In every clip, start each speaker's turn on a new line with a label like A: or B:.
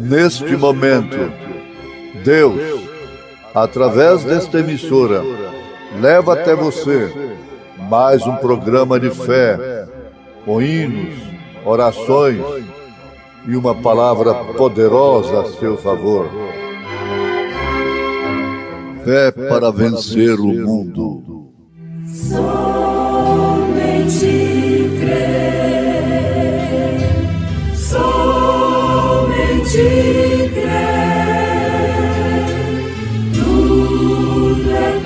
A: Neste momento, Deus, através desta emissora, leva até você mais um programa de fé, com hinos, orações e uma palavra poderosa a seu favor. Fé para vencer o mundo.
B: Somente crer, somente crer, tudo é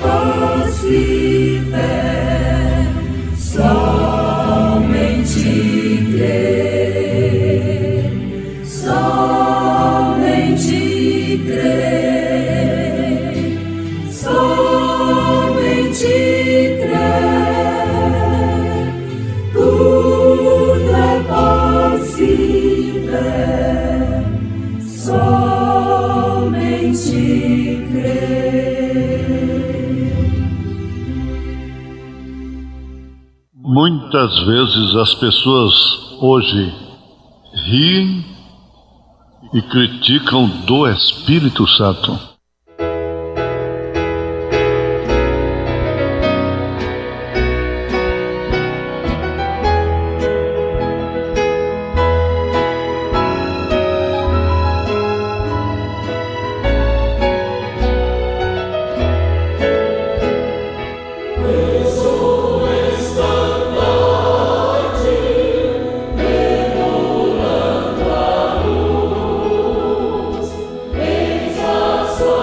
B: possível, somente crer, somente crer, somente crer, tudo é possível, somente crer.
C: Muitas vezes as pessoas hoje riem e criticam do Espírito Santo.
B: So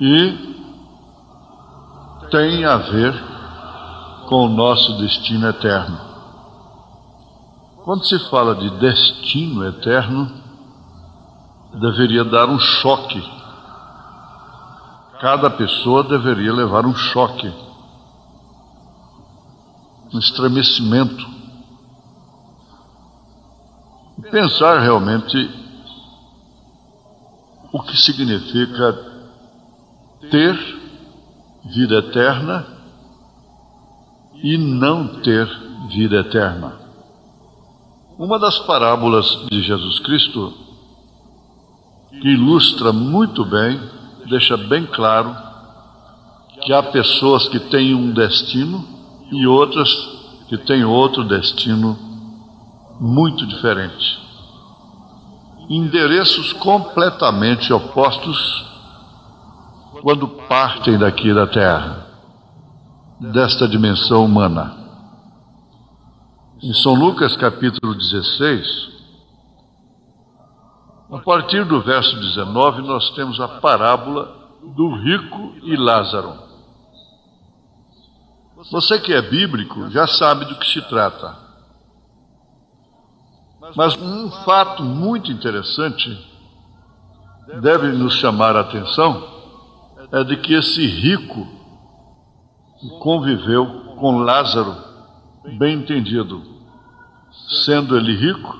C: E tem a ver com o nosso destino eterno. Quando se fala de destino eterno, deveria dar um choque. Cada pessoa deveria levar um choque, um estremecimento. E pensar realmente o que significa ter vida eterna e não ter vida eterna. Uma das parábolas de Jesus Cristo, que ilustra muito bem, deixa bem claro que há pessoas que têm um destino e outras que têm outro destino muito diferente. Endereços completamente opostos quando partem daqui da Terra, desta dimensão humana. Em São Lucas capítulo 16, a partir do verso 19, nós temos a parábola do rico e Lázaro. Você que é bíblico já sabe do que se trata. Mas um fato muito interessante deve nos chamar a atenção, é de que esse rico conviveu com Lázaro, bem entendido, sendo ele rico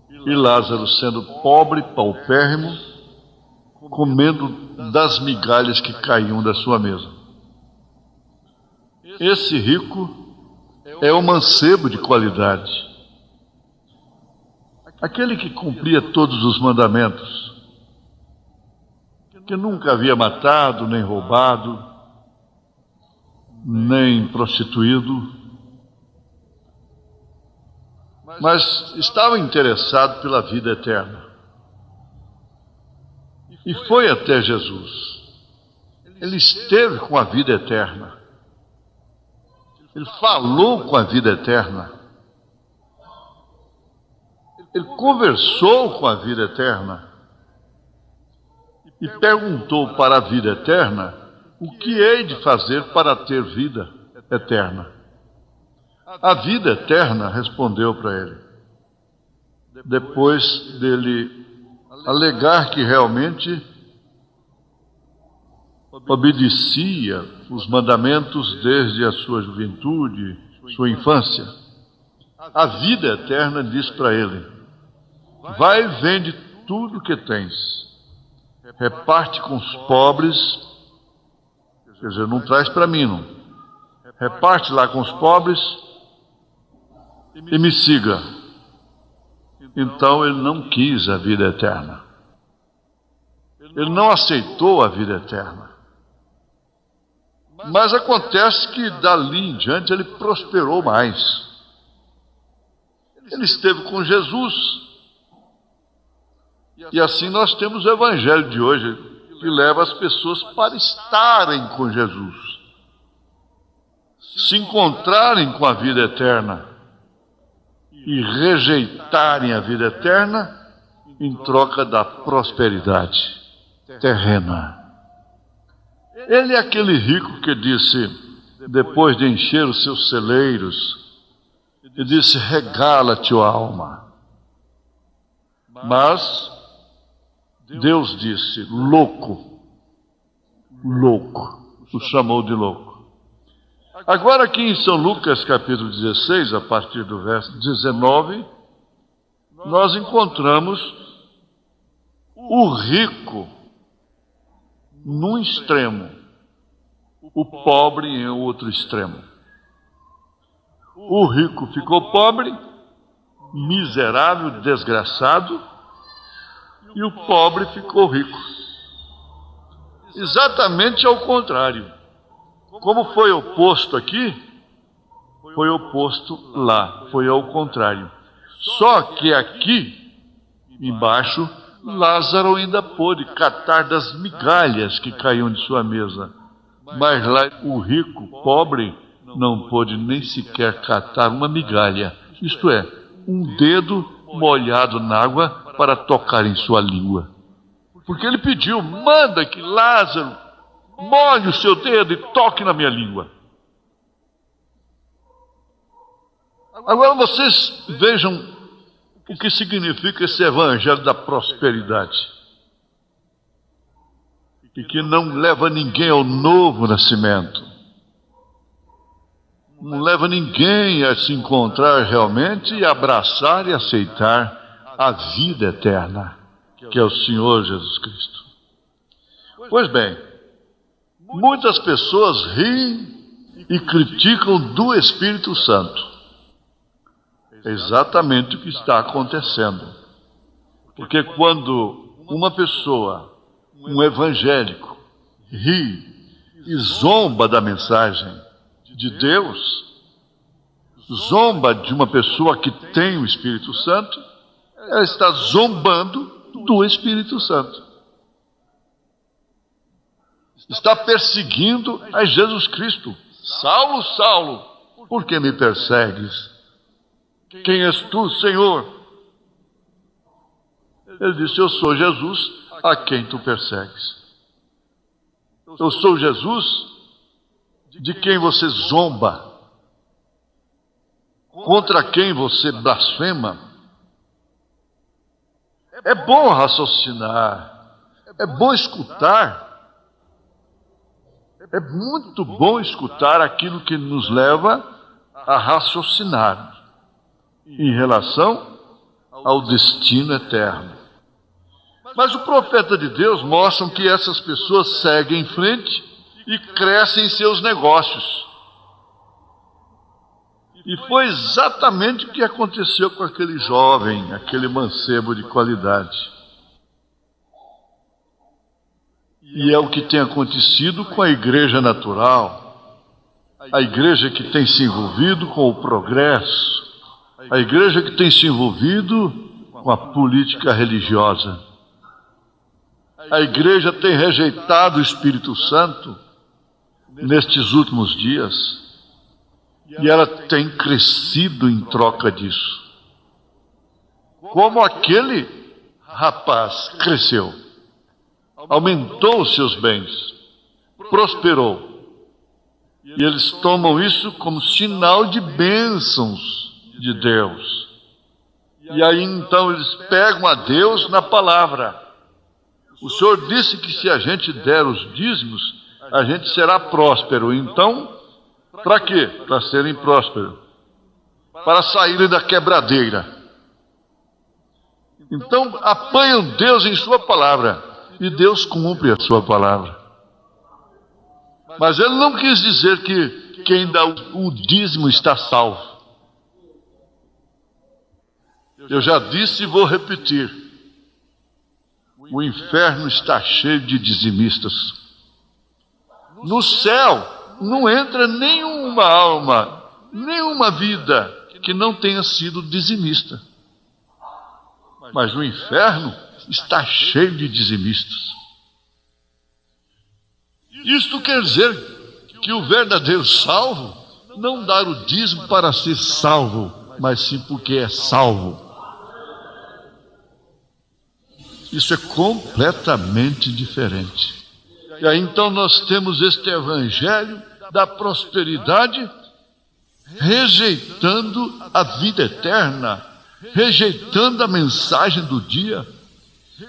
C: e Lázaro sendo pobre, paupérrimo, comendo das migalhas que caíam da sua mesa. Esse rico é o mancebo de qualidade, aquele que cumpria todos os mandamentos, que nunca havia matado, nem roubado, nem prostituído, mas estava interessado pela vida eterna. E foi até Jesus. Ele esteve com a vida eterna. Ele falou com a vida eterna. Ele conversou com a vida eterna. E perguntou para a vida eterna: o que hei de fazer para ter vida eterna? A vida eterna respondeu para ele, depois dele alegar que realmente obedecia os mandamentos desde a sua juventude, sua infância. A vida eterna diz para ele: vai e vende tudo que tens, reparte com os pobres, quer dizer, não traz para mim, não. Reparte lá com os pobres e me siga. Então ele não quis a vida eterna. Ele não aceitou a vida eterna. Mas acontece que dali em diante ele prosperou mais. Ele esteve com Jesus. E assim nós temos o evangelho de hoje, que leva as pessoas para estarem com Jesus, se encontrarem com a vida eterna e rejeitarem a vida eterna em troca da prosperidade terrena. Ele é aquele rico que disse, depois de encher os seus celeiros, ele disse: regala-te, ó alma. Mas Deus disse: louco, louco, o chamou de louco. Agora aqui em São Lucas capítulo 16, a partir do verso 19, nós encontramos o rico num extremo, o pobre em outro extremo. O rico ficou pobre, miserável, desgraçado, e o pobre ficou rico. Exatamente ao contrário. Como foi oposto aqui, foi oposto lá, foi ao contrário. Só que aqui, embaixo, Lázaro ainda pôde catar das migalhas que caíam de sua mesa. Mas lá o rico, pobre, não pôde nem sequer catar uma migalha, isto é, um dedo molhado na água para tocar em sua língua. Porque ele pediu: manda que Lázaro molhe o seu dedo e toque na minha língua. Agora vocês vejam o que significa esse evangelho da prosperidade, e que não leva ninguém ao novo nascimento, não leva ninguém a se encontrar realmente e abraçar e aceitar a vida eterna, que é o Senhor Jesus Cristo. Pois bem, muitas pessoas riem e criticam do Espírito Santo. É exatamente o que está acontecendo. Porque quando uma pessoa, um evangélico, ri e zomba da mensagem de Deus, zomba de uma pessoa que tem o Espírito Santo, ela está zombando do Espírito Santo. Está perseguindo a Jesus Cristo. Saulo, Saulo, por que me persegues? Quem és tu, Senhor? Ele disse: eu sou Jesus a quem tu persegues. Eu sou Jesus de quem você zomba, contra quem você blasfema. É bom raciocinar, é bom escutar. É muito bom escutar aquilo que nos leva a raciocinar em relação ao destino eterno. Mas o profeta de Deus mostra que essas pessoas seguem em frente e crescem em seus negócios. E foi exatamente o que aconteceu com aquele jovem, aquele mancebo de qualidade. E é o que tem acontecido com a igreja natural, a igreja que tem se envolvido com o progresso, a igreja que tem se envolvido com a política religiosa, a igreja tem rejeitado o Espírito Santo nestes últimos dias, e ela tem crescido em troca disso. Como aquele rapaz cresceu, aumentou os seus bens, prosperou. E eles tomam isso como sinal de bênçãos de Deus. E aí então eles pegam a Deus na palavra. O Senhor disse que se a gente der os dízimos, a gente será próspero. Então, para quê? Para serem prósperos. Para saírem da quebradeira. Então, apanham Deus em sua palavra. E Deus cumpre a sua palavra. Mas ele não quis dizer que quem dá o dízimo está salvo. Eu já disse e vou repetir. O inferno está cheio de dizimistas. No céu não entra nenhuma alma, nenhuma vida que não tenha sido dizimista. Mas o inferno está cheio de dizimistas. Isto quer dizer que o verdadeiro salvo não dá o dízimo para ser salvo, mas sim porque é salvo. Isso é completamente diferente. E aí então nós temos este evangelho da prosperidade rejeitando a vida eterna, rejeitando a mensagem do dia,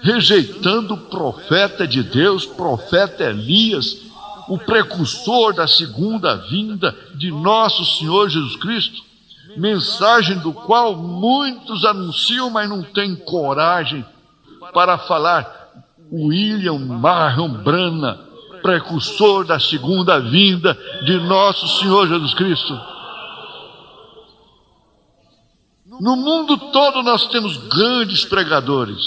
C: rejeitando o profeta de Deus, profeta Elias, o precursor da segunda vinda de nosso Senhor Jesus Cristo, mensagem do qual muitos anunciam, mas não têm coragem para falar. William Marion Branham, precursor da segunda vinda de nosso Senhor Jesus Cristo. No mundo todo nós temos grandes pregadores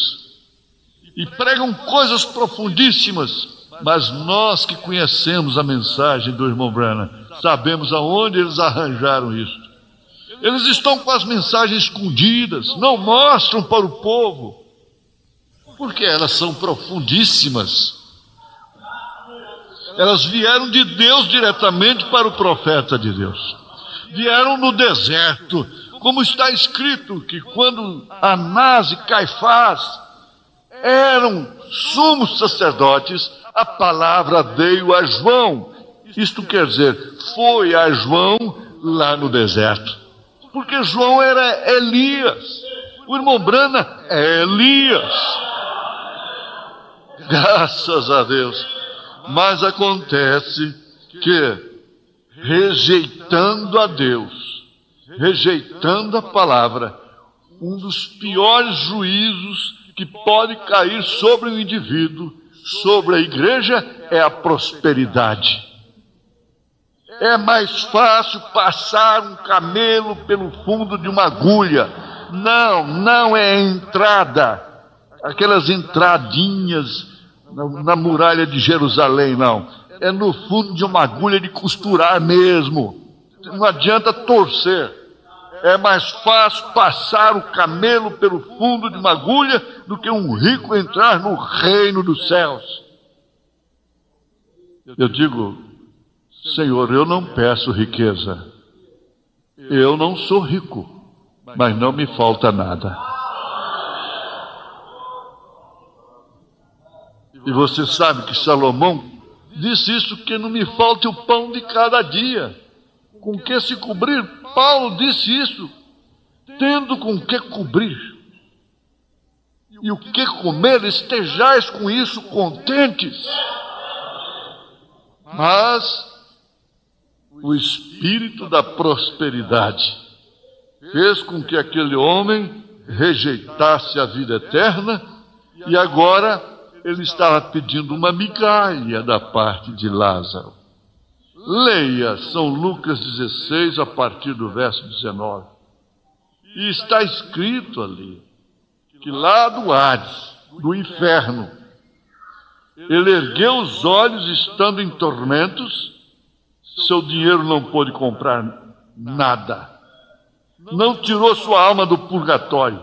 C: e pregam coisas profundíssimas, mas nós que conhecemos a mensagem do irmão Branham sabemos aonde eles arranjaram isso. Eles estão com as mensagens escondidas, não mostram para o povo, porque elas são profundíssimas. Elas vieram de Deus diretamente para o profeta de Deus. Vieram no deserto, como está escrito que quando Anás e Caifás eram sumos sacerdotes, a palavra veio a João. Isto quer dizer, foi a João lá no deserto. Porque João era Elias. O irmão Branham é Elias. Graças a Deus. Mas acontece que, rejeitando a Deus, rejeitando a palavra, um dos piores juízos que pode cair sobre o indivíduo, sobre a igreja, é a prosperidade. É mais fácil passar um camelo pelo fundo de uma agulha. Não é entrada, aquelas entradinhas na muralha de Jerusalém, não. É no fundo de uma agulha de costurar mesmo. Não adianta torcer. É mais fácil passar o camelo pelo fundo de uma agulha do que um rico entrar no reino dos céus. Eu digo, Senhor, eu não peço riqueza. Eu não sou rico, mas não me falta nada. E você sabe que Salomão disse isso, que não me falte o pão de cada dia. Com que se cobrir? Paulo disse isso, tendo com que cobrir. E o que comer, estejais com isso contentes. Mas o espírito da prosperidade fez com que aquele homem rejeitasse a vida eterna, e agora ele estava pedindo uma migalha da parte de Lázaro. Leia São Lucas 16, a partir do verso 19. E está escrito ali, que lá do Hades, do inferno, ele ergueu os olhos estando em tormentos, seu dinheiro não pôde comprar nada. Não tirou sua alma do purgatório,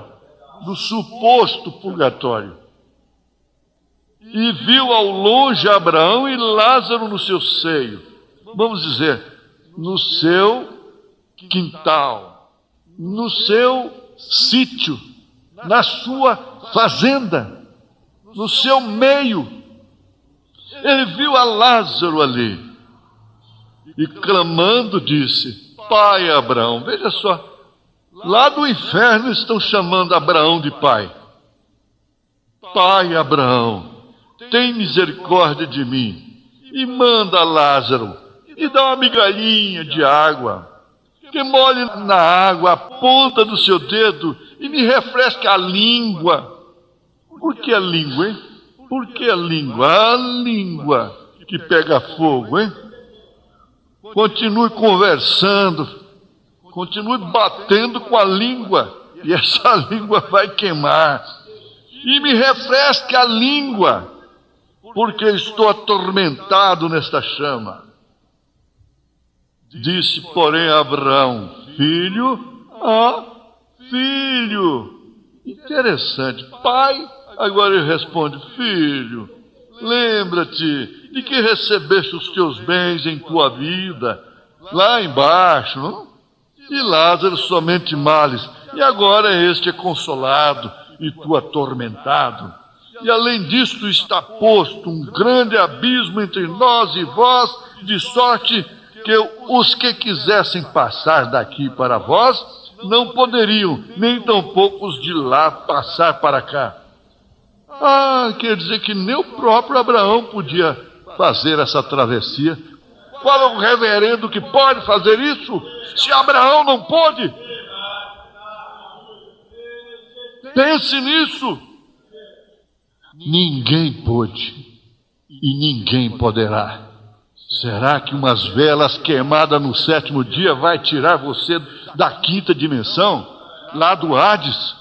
C: do suposto purgatório. e viu ao longe Abraão e Lázaro no seu seio. Vamos dizer, no seu quintal, no seu sítio, na sua fazenda, no seu meio. Ele viu a Lázaro ali e clamando disse: Pai Abraão. Veja só, lá do inferno estão chamando Abraão de pai. Pai Abraão, tem misericórdia de mim e manda Lázaro e dá uma migalhinha de água, que molhe na água a ponta do seu dedo e me refresque a língua. Por que a língua, hein? Por que a língua? A língua que pega fogo, hein? Continue conversando, continue batendo com a língua, e essa língua vai queimar. E me refresque a língua, porque estou atormentado nesta chama. Disse, porém, Abraão: filho, filho. Interessante. Pai, agora ele responde: filho, lembra-te de que recebeste os teus bens em tua vida, lá embaixo, não? E Lázaro somente males, e agora este é consolado, e tu atormentado. E além disto está posto um grande abismo entre nós e vós, de sorte que os que quisessem passar daqui para vós, não poderiam, nem tampouco os de lá passar para cá. Quer dizer que nem o próprio Abraão podia fazer essa travessia. Qual é o reverendo que pode fazer isso, se Abraão não pôde? Pense nisso. Ninguém pôde e ninguém poderá. Será que umas velas queimadas no 7º dia vai tirar você da 5ª dimensão, lá do Hades,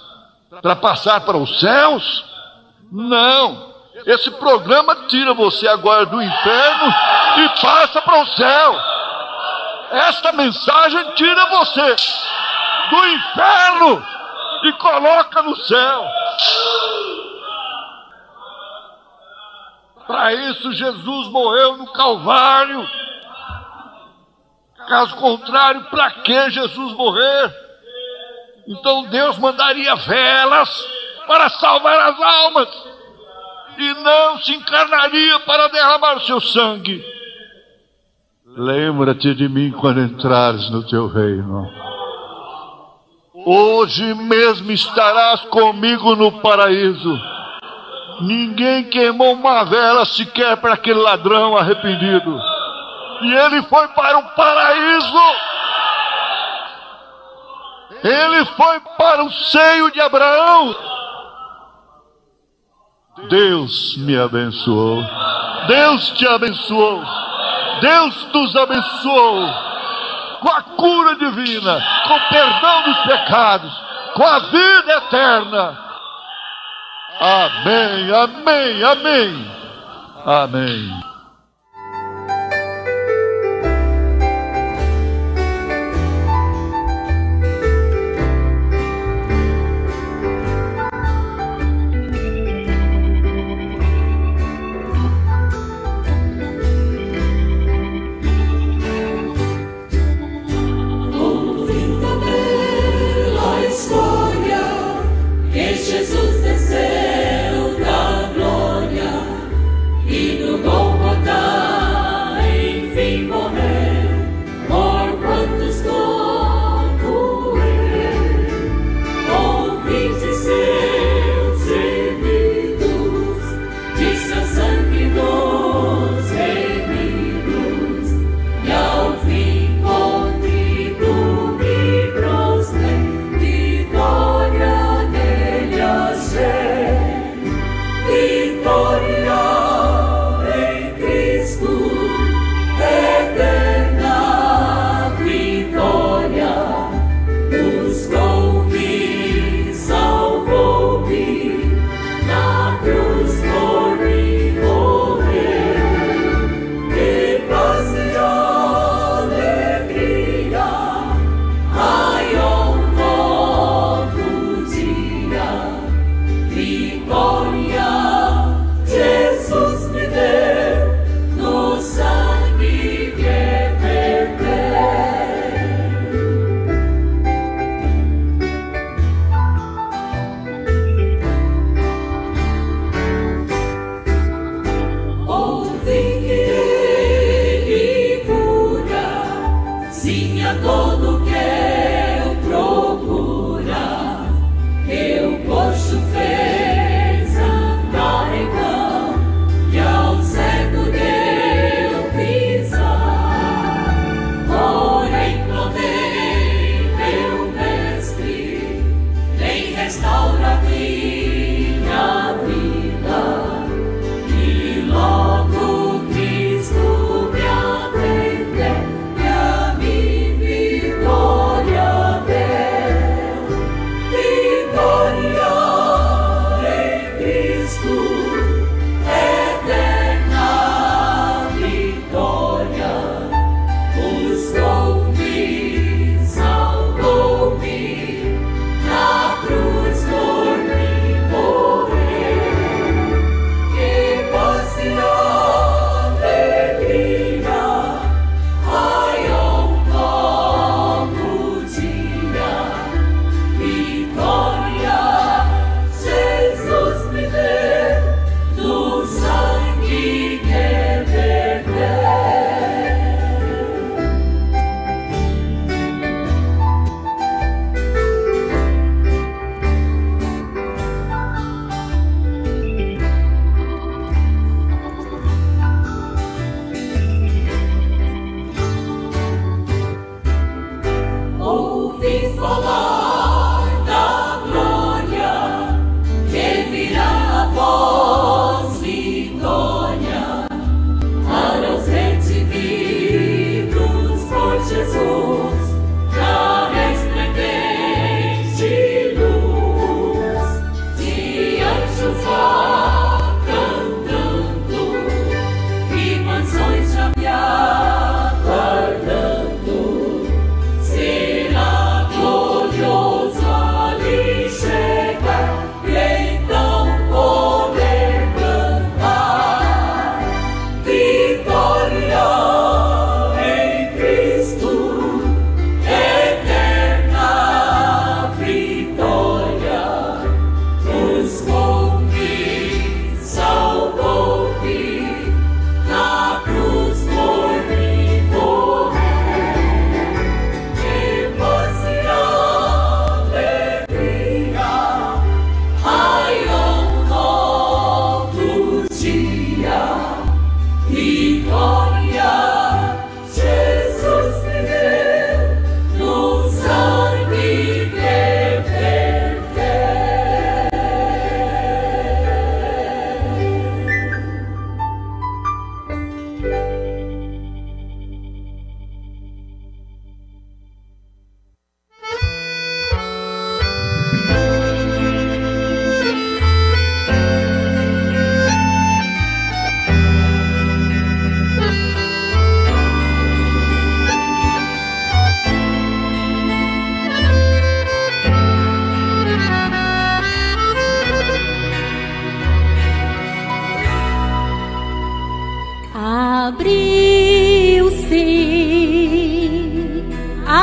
C: para passar para os céus? Não. Esse programa tira você agora do inferno e passa para o céu. Esta mensagem tira você do inferno e coloca no céu. Para isso Jesus morreu no Calvário. Caso contrário, para que Jesus morrer? Então Deus mandaria velas para salvar as almas e não se encarnaria para derramar o seu sangue. Lembra-te de mim quando entrares no teu reino. Hoje mesmo estarás comigo no paraíso. Ninguém queimou uma vela sequer para aquele ladrão arrependido. E ele foi para o paraíso. Ele foi para o seio de Abraão. Deus me abençoou. Deus te abençoou. Deus nos abençoou com a cura divina, com o perdão dos pecados, com a vida eterna. Amém, amém, amém, amém.
B: Jesus desceu da glória e do bom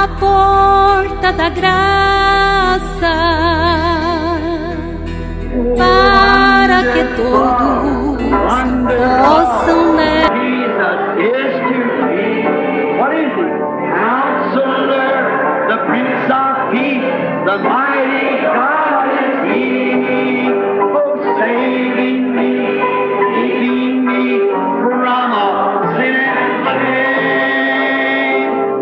D: a porta da graça, para que todos possam ler.
E: Jesus is to be. What is he? Counselor, the Prince of Peace, the mighty God is he. Oh, saving me, keeping me from all sin and shame.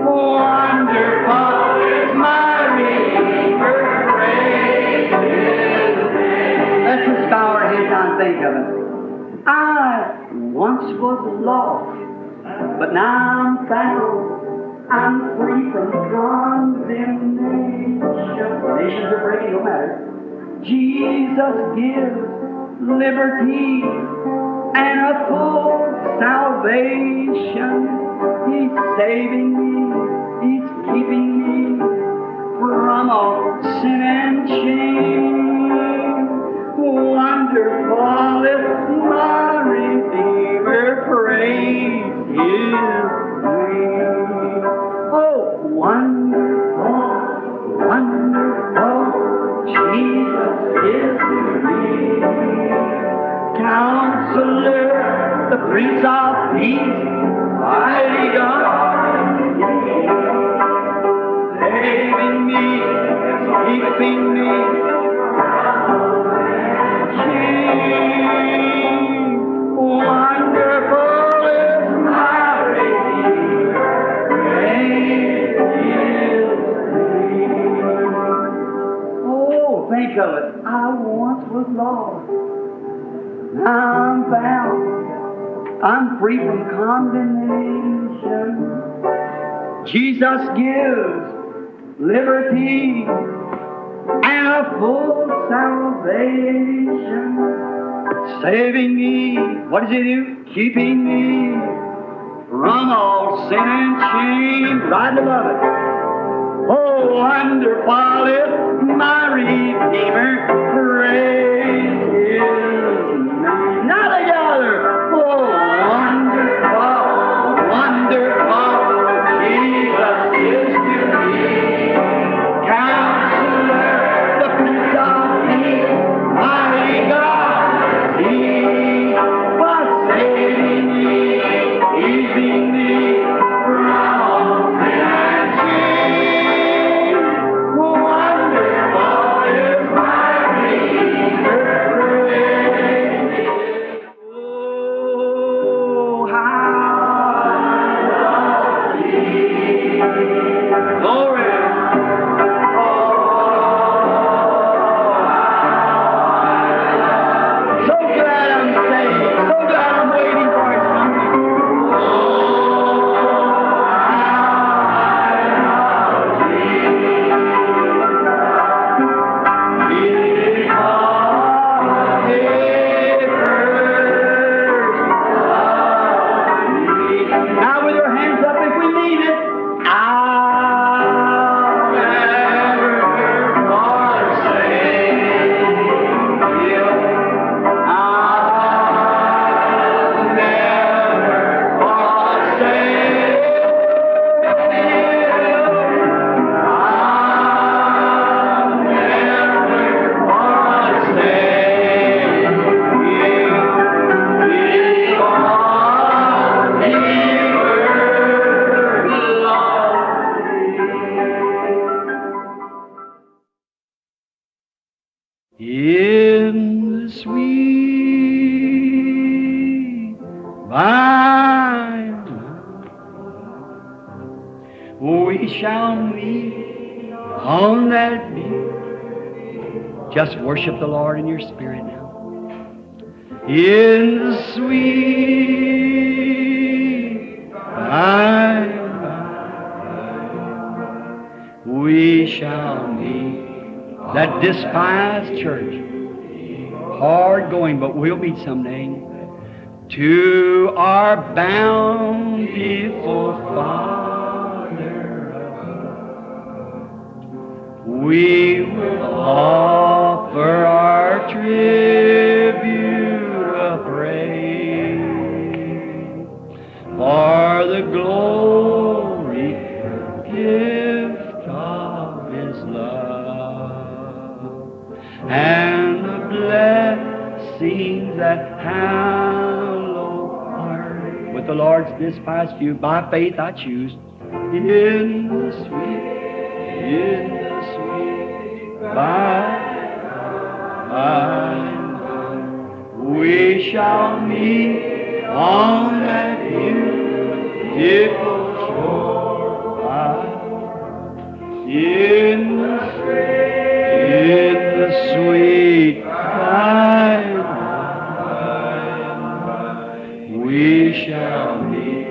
E: Wonderful is my Redeemer, praise his name. Let's just bow our heads and think of it. I once was lost, but now I'm found. I'm free from condemnation. Nations are breaking, no matter. Jesus gives liberty and a full salvation. He's saving me, He's keeping me from all sin and shame. Wonderful is my Redeemer, praise His name. Oh, wonderful, wonderful, Jesus is to me. Counselor, the Prince of Peace, mighty God, saving me, keeping me. Wonderful is my Redeemer, praise His name. Oh, think of it. I once was lost, now I'm found. I'm free from condemnation. Jesus gives liberty and a full salvation. Saving me, what does He do? Keeping me from all sin and shame. Right above it. Oh, wonderful is my Redeemer, praise His name. Now together. Oh, wonderful, wonderful, Jesus is to me. Counselor, the Prince of Peace, mighty God, He was saving me, keeping me from all sin and shame. Wonderful is my Redeemer, praise. Oh, how glory. So glad I'm saved. So glad I'm waiting for His coming. Oh, now with your hands up if we mean it. I'll never forsake you. I'll never forsake you. I'll never forsake you. Because He in the sweet by and by, we shall meet on that beach. Just worship the Lord in your spirit now. In the sweet by and by, we shall meet. That despised church, hard going, but we'll meet someday. To our bountiful Father above, we will offer our tribute of praise for the glory give sings that hallowed heart. With the Lord's despised few, by faith I choose. In the sweet by we shall meet on that beautiful shore. In the sweet by we shall meet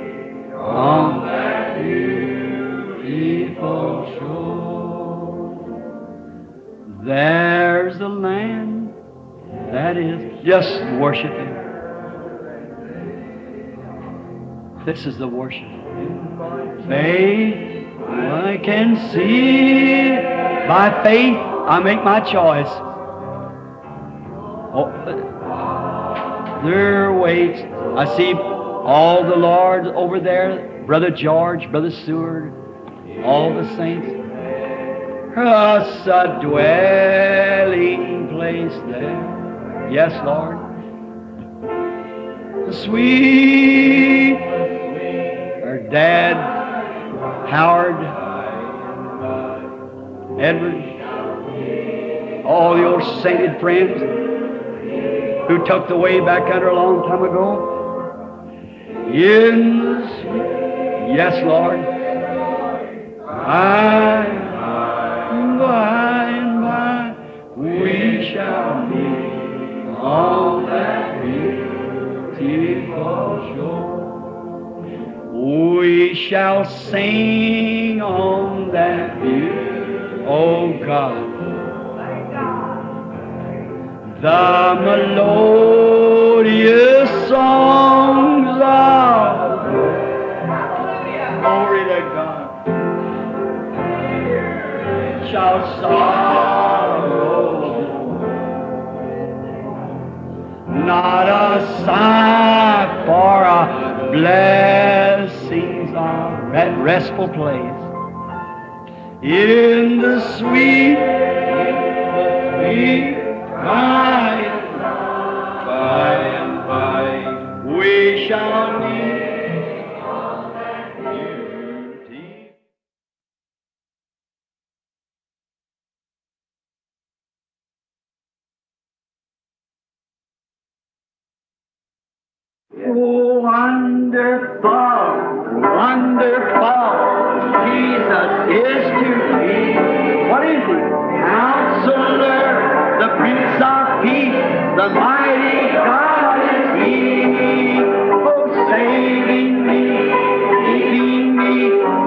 E: on that beautiful shore. There's a land that is just worshiping. This is the worship. Faith, I can see. By faith, I make my choice. Oh, there waits. I see all the Lord over there. Brother George, Brother Seward, all the saints. Us a dwelling place there. Yes, Lord. The sweet, her dad, Howard, Edward, all your sainted friends who took the way back under a long time ago. In the sweet, yes, Lord. By and by, we shall meet on that beautiful shore. We shall sing on that beautiful, oh God, the melodious songs of glory to God. Shall sorrow not a sigh for a blessings of that restful place in the sweet by and by we shall meet on that beauty. Wonderful, wonderful, Jesus is to me. What is He? Counselor, the Prince of Peace, the mighty God is He. Oh, saving me, keeping me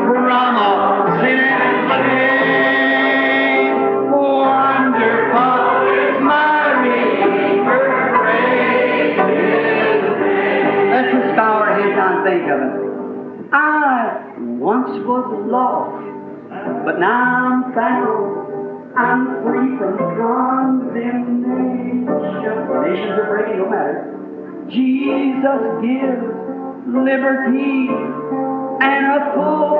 E: from all sin and shame. Wonderful is my Redeemer, praise His name. Let's just bow our heads and think of it. I once was lost, but now I'm found. I'm free from condemnation. Nations are breaking, no matter. Jesus gives liberty and a full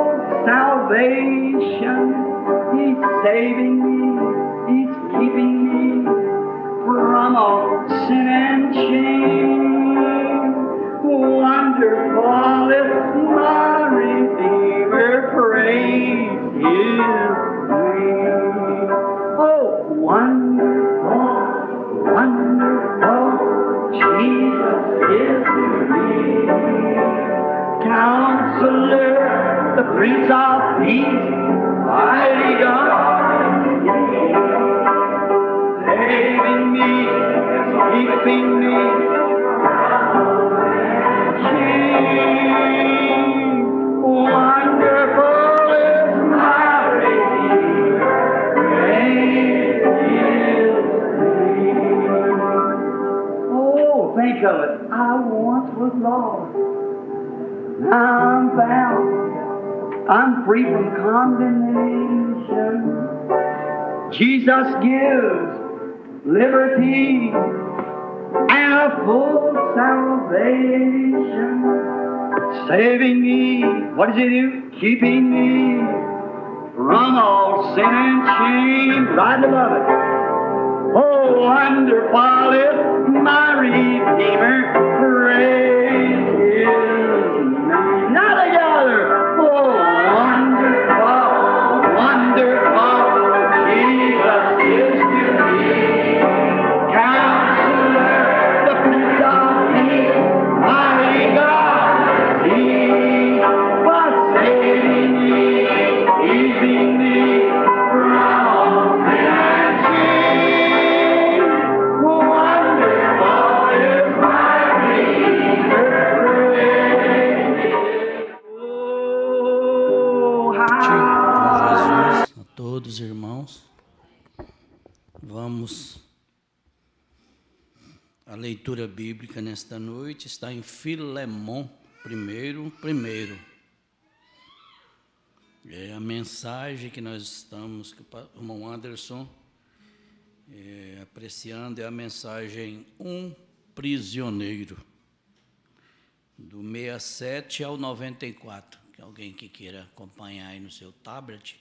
E: salvation. He's saving me. He's keeping me from all sin and shame. Wonderful is my Redeemer, praise His name. Oh, wonderful, wonderful, Jesus is to me. Counselor, the Prince of Peace, mighty God, saving me, keeping me. Wonderful is my Redeemer, praise His name. Oh, think of it. I once was lost. Now I'm found. I'm free from condemnation. Jesus gives liberty and a full salvation. Saving me, what does He do? Keeping me from all sin and shame. Right above it. Oh, wonderful is my Redeemer. Praise His name. Now together. Oh, wonderful, wonderful. Jesus is to me. Counselor, the Prince of Peace, mighty God. He was saving me, easing me from sin and shame. Wonderful is my Redeemer. Oh, how
F: Jesus, a todos irmãos, vamos a leitura bíblica nesta noite está em Filemão, primeiro. É a mensagem que nós estamos, que o irmão Anderson apreciando, é a mensagem Um Prisioneiro, do 67 ao 94, que alguém que queira acompanhar aí no seu tablet.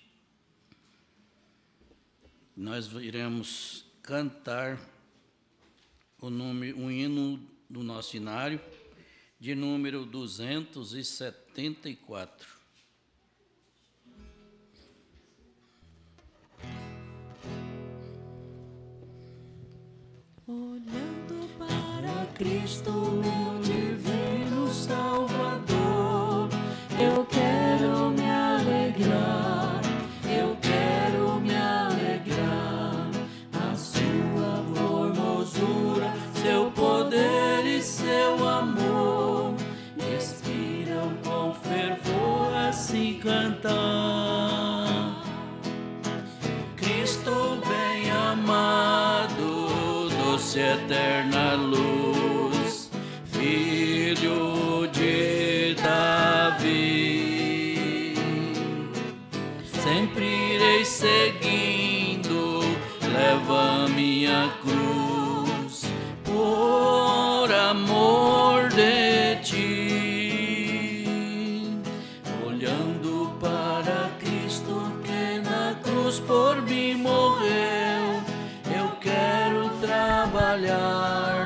F: Nós iremos cantar um hino do nosso inário, de número 274.
B: Olhando para Cristo, meu divino Salvador, eu quero me alegrar, eu quero me alegrar. A sua formosura, seu poder e seu amor me inspiram com fervor a se cantar. Cristo bem amado, doce eterna luz, filho de Davi, sempre irei seguindo, leva minha cruz, por amor de ti. Olhando para Cristo que na cruz por mim morreu, eu quero trabalhar,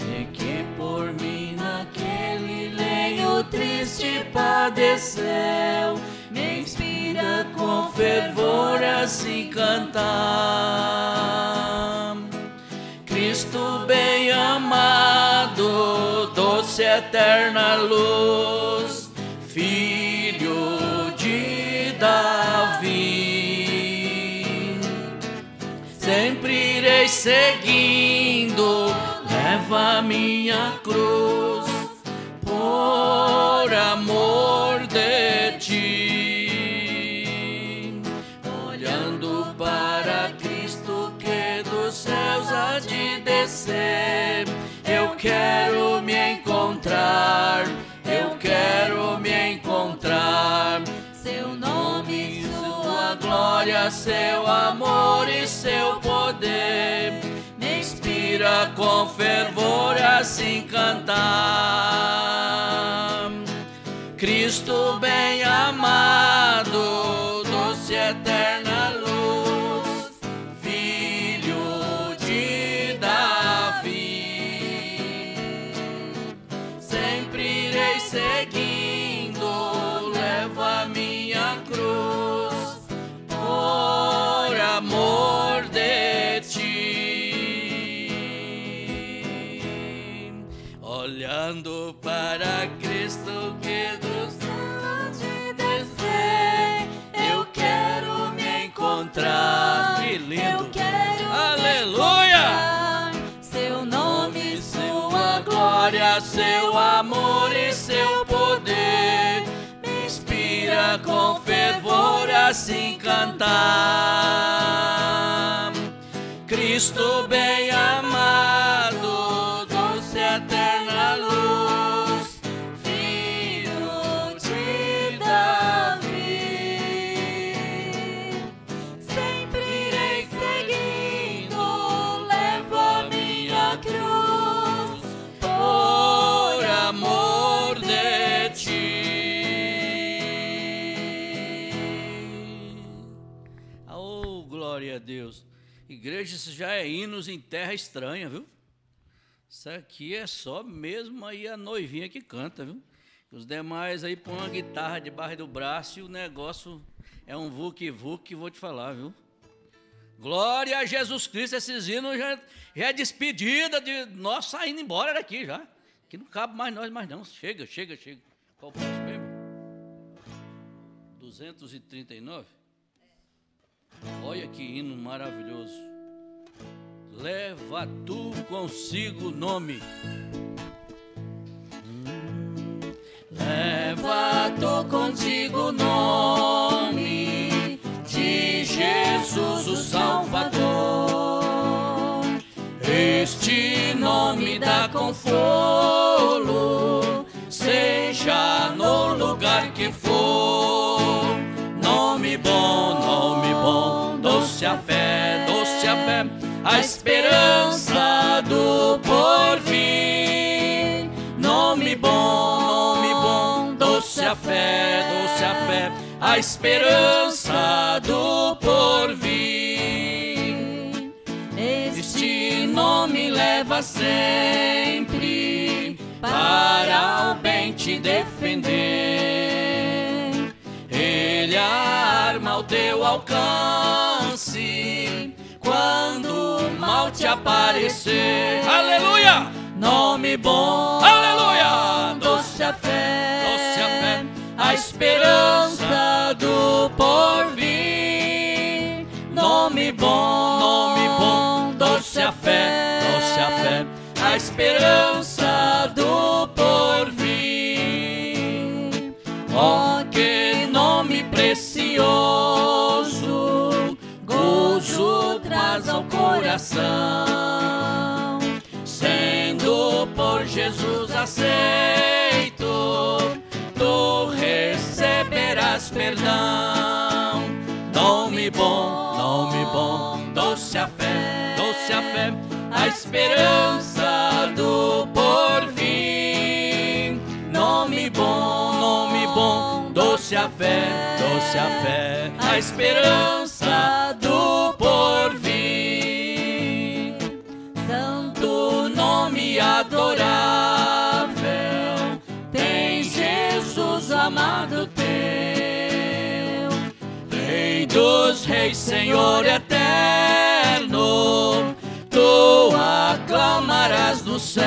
B: e que por mim naquele lenho triste padeceu, me inspira com fervor a se cantar. Cristo bem amado, doce eterna luz, filho de Davi, sempre irei seguindo, leva minha cruz, por amor de ti. Olhando para Cristo que dos céus há de descer, eu quero me encontrar, seu nome, sua glória, seu amor e seu poder me inspira com fervor a se cantar. Cristo bem amado, doce eterna luz, filho de Davi, sempre irei seguindo, leva minha cruz, por amor de ti. Olhando para Cristo que dos céus de descer, eu quero me encontrar.
F: Que lindo!
B: Eu quero
F: Aleluia!
B: seu nome, sua glória, seu amor e seu poder me inspira com fervor a se cantar. Cristo bem amado, doce eterna luz, filho de Davi, sempre irei seguindo, levo minha cruz, por amor de ti.
F: Oh, Deus. Igreja, isso já é hinos em terra estranha, viu? Isso aqui é só mesmo aí a noivinha que canta, viu? Os demais aí põem uma guitarra debaixo do braço e o negócio é um vuc-vuc que vou te falar, viu? Glória a Jesus Cristo, esses hinos já é despedida de nós saindo embora daqui já. Que não cabe mais nós mais não. Chega. Qual o próximo mesmo? 239? Olha que hino maravilhoso. Leva tu consigo o nome.
B: Leva tu contigo o nome de Jesus o Salvador. Este nome dá consolo, seja no lugar que for. Nome bom, doce a fé, a esperança do porvir. Nome bom, doce a fé, a esperança do porvir. Este nome leva sempre para o bem te defender. Ele arma ao teu alcance quando o mal te aparecer.
F: Aleluia!
B: Nome bom,
F: aleluia!
B: Doce a fé, a esperança do porvir. Nome bom, doce a fé, a esperança do porvir. Oh, que nome precioso, gozo traz ao coração. Sendo por Jesus aceito, tu receberás perdão. Nome bom, doce a fé, a esperança do porvir. Nome bom, doce a fé, a esperança do porvir. Santo nome adorável, tem Jesus o amado teu. Rei dos reis, Senhor eterno, tu aclamarás do céu.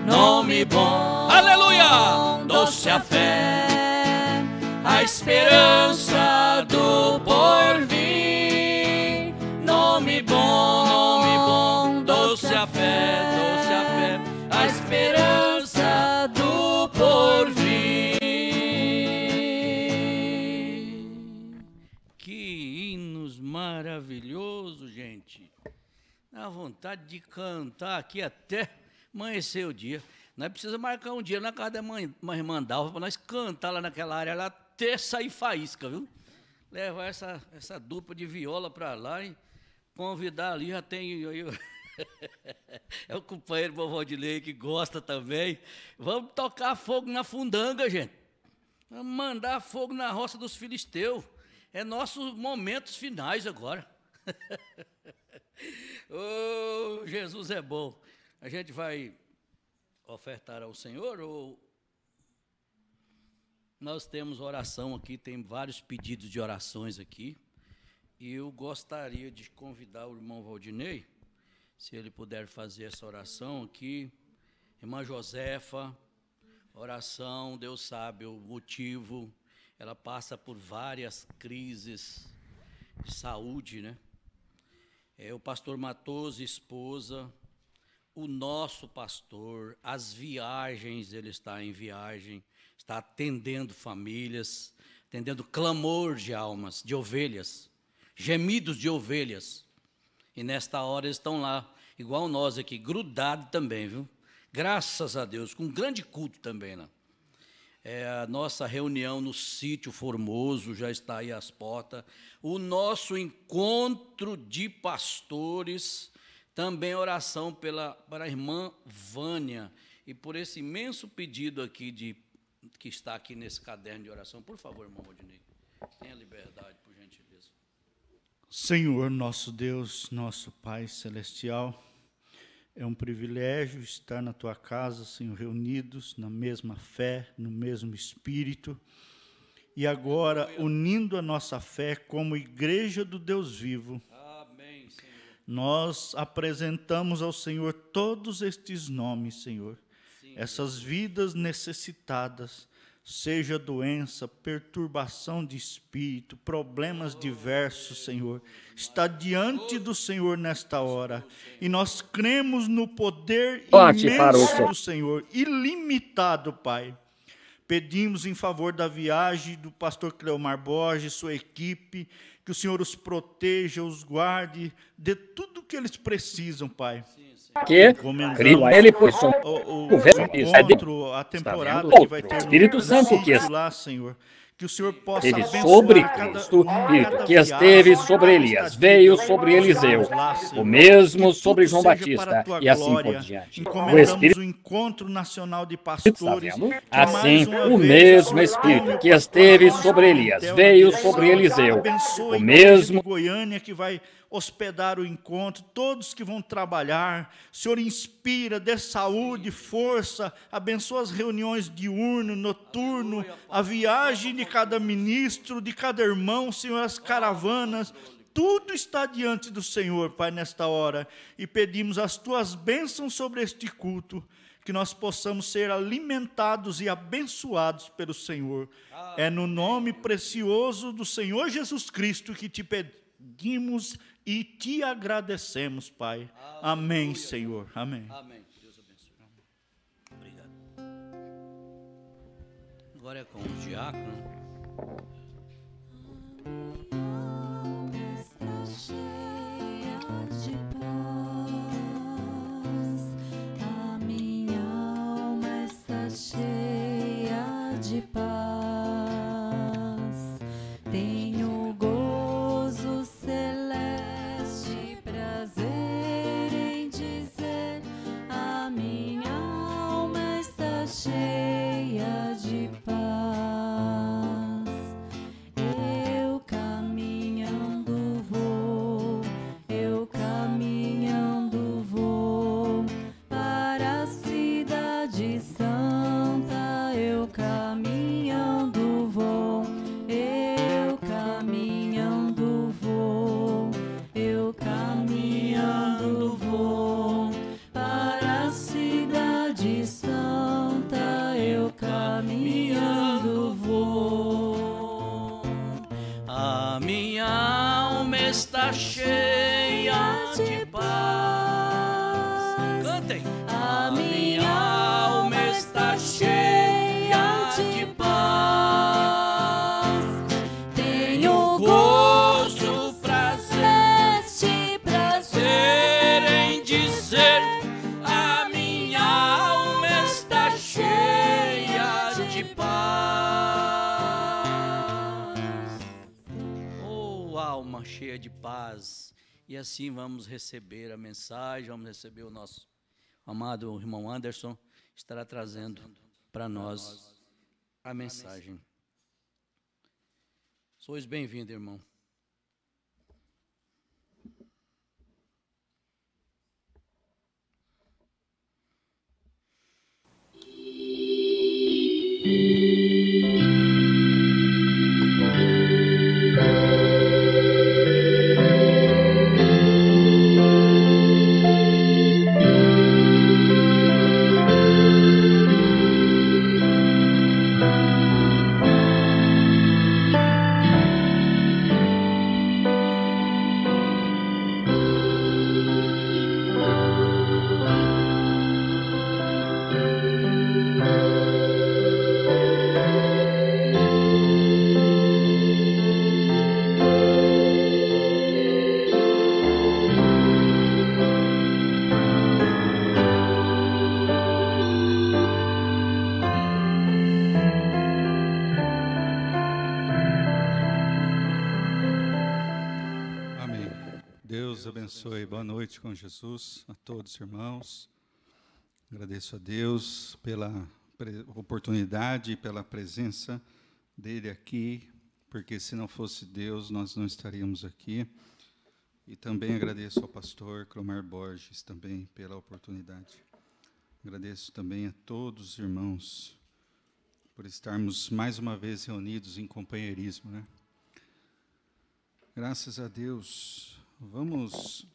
B: Nome bom,
F: aleluia!
B: Doce a fé, a esperança do porvir. Nome bom, doce a fé, a esperança do porvir.
F: Que hinos maravilhosos, gente. Dá vontade de cantar aqui até amanhecer o dia. Nós precisamos marcar um dia na casa da mãe irmã Dalva para nós cantar lá naquela área lá até sair faísca, viu? Levar essa dupla de viola para lá e convidar ali, já tem é o companheiro vovó de lei que gosta também. Vamos tocar fogo na fundanga, gente. Vamos mandar fogo na roça dos filisteus. É nossos momentos finais agora. Oh, Jesus é bom. A gente vai ofertar ao Senhor ou nós temos oração aqui, tem vários pedidos de orações aqui, e eu gostaria de convidar o irmão Valdinei, se ele puder fazer essa oração aqui. Irmã Josefa, oração, Deus sabe o motivo, ela passa por várias crises de saúde, né? O pastor Matoso, esposa, o nosso pastor, as viagens, ele está em viagem, está atendendo famílias, atendendo clamor de almas, de ovelhas, gemidos de ovelhas. E nesta hora eles estão lá, igual nós aqui, grudados também, viu? Graças a Deus, com um grande culto também lá. A nossa reunião no sítio Formoso já está aí às portas. O nosso encontro de pastores, também oração para a irmã Vânia e por esse imenso pedido aqui que está aqui nesse caderno de oração. Por favor, irmão Rodinei, tenha liberdade, por gentileza.
G: Senhor, nosso Deus, nosso Pai Celestial, é um privilégio estar na Tua casa, Senhor, reunidos na mesma fé, no mesmo Espírito, e agora unindo a nossa fé como Igreja do Deus vivo.
F: Amém, Senhor.
G: Nós apresentamos ao Senhor todos estes nomes, Senhor, essas vidas necessitadas, seja doença, perturbação de espírito, problemas diversos, Senhor, está diante do Senhor nesta hora, e nós cremos no poder imenso do Senhor, ilimitado, Pai. Pedimos em favor da viagem do pastor Cleomar Borges, sua equipe, que o Senhor os proteja, os guarde, dê tudo o que eles precisam, Pai.
H: Que criou a ele por som
G: o encontro, a temporada que vai ter
H: Espírito Santo que
G: lá, Senhor, que o Senhor possa
H: esteve
G: abençoar
H: sobre
G: cada
H: Cristo, Espírito que esteve sobre Elias, veio sobre Eliseu, o mesmo sobre João Batista, e assim por diante. O Espírito
G: o encontro nacional de pastores,
H: assim, o mesmo Espírito que esteve sobre Elias, veio sobre Eliseu, o mesmo
G: Goiânia que vai hospedar o encontro, todos que vão trabalhar, Senhor, inspira, dê saúde, força, abençoa as reuniões diurno, noturno, a viagem de cada ministro, de cada irmão, Senhor, as caravanas, tudo está diante do Senhor, Pai, nesta hora, e pedimos as Tuas bênçãos sobre este culto, que nós possamos ser alimentados e abençoados pelo Senhor. É no nome precioso do Senhor Jesus Cristo que te pedimos e te agradecemos, Pai. Amém, Senhor. Amém.
F: Amém. Deus abençoe. Obrigado. Agora é com o diácono.
D: Está cheia de paz. A minha alma está cheia de paz. Tenho gozo celeste, prazer em dizer, a minha alma está cheia de paz. Eu caminhando vou para a cidade santa. Eu caminhando vou para a cidade santa. Eu caminhando vou.
F: A minha alma está cheia de paz. Cantem.
D: A minha alma está cheia de paz. Tenho
F: Gozo, prazer
D: prazer
F: em dizer, a minha alma está cheia de paz. Oh, alma cheia de paz. E assim vamos receber a mensagem, vamos receber o nosso amado irmão Anderson, estará trazendo para nós a mensagem. Sois bem-vindo, irmão.
G: Deus abençoe. Boa noite com Jesus a todos, irmãos. Agradeço a Deus pela oportunidade e pela presença dele aqui, porque se não fosse Deus, nós não estaríamos aqui.
I: E também agradeço ao pastor Clomar Borges também pela oportunidade. Agradeço também a todos os irmãos por estarmos mais uma vez reunidos em companheirismo, né? Graças a Deus. Vamos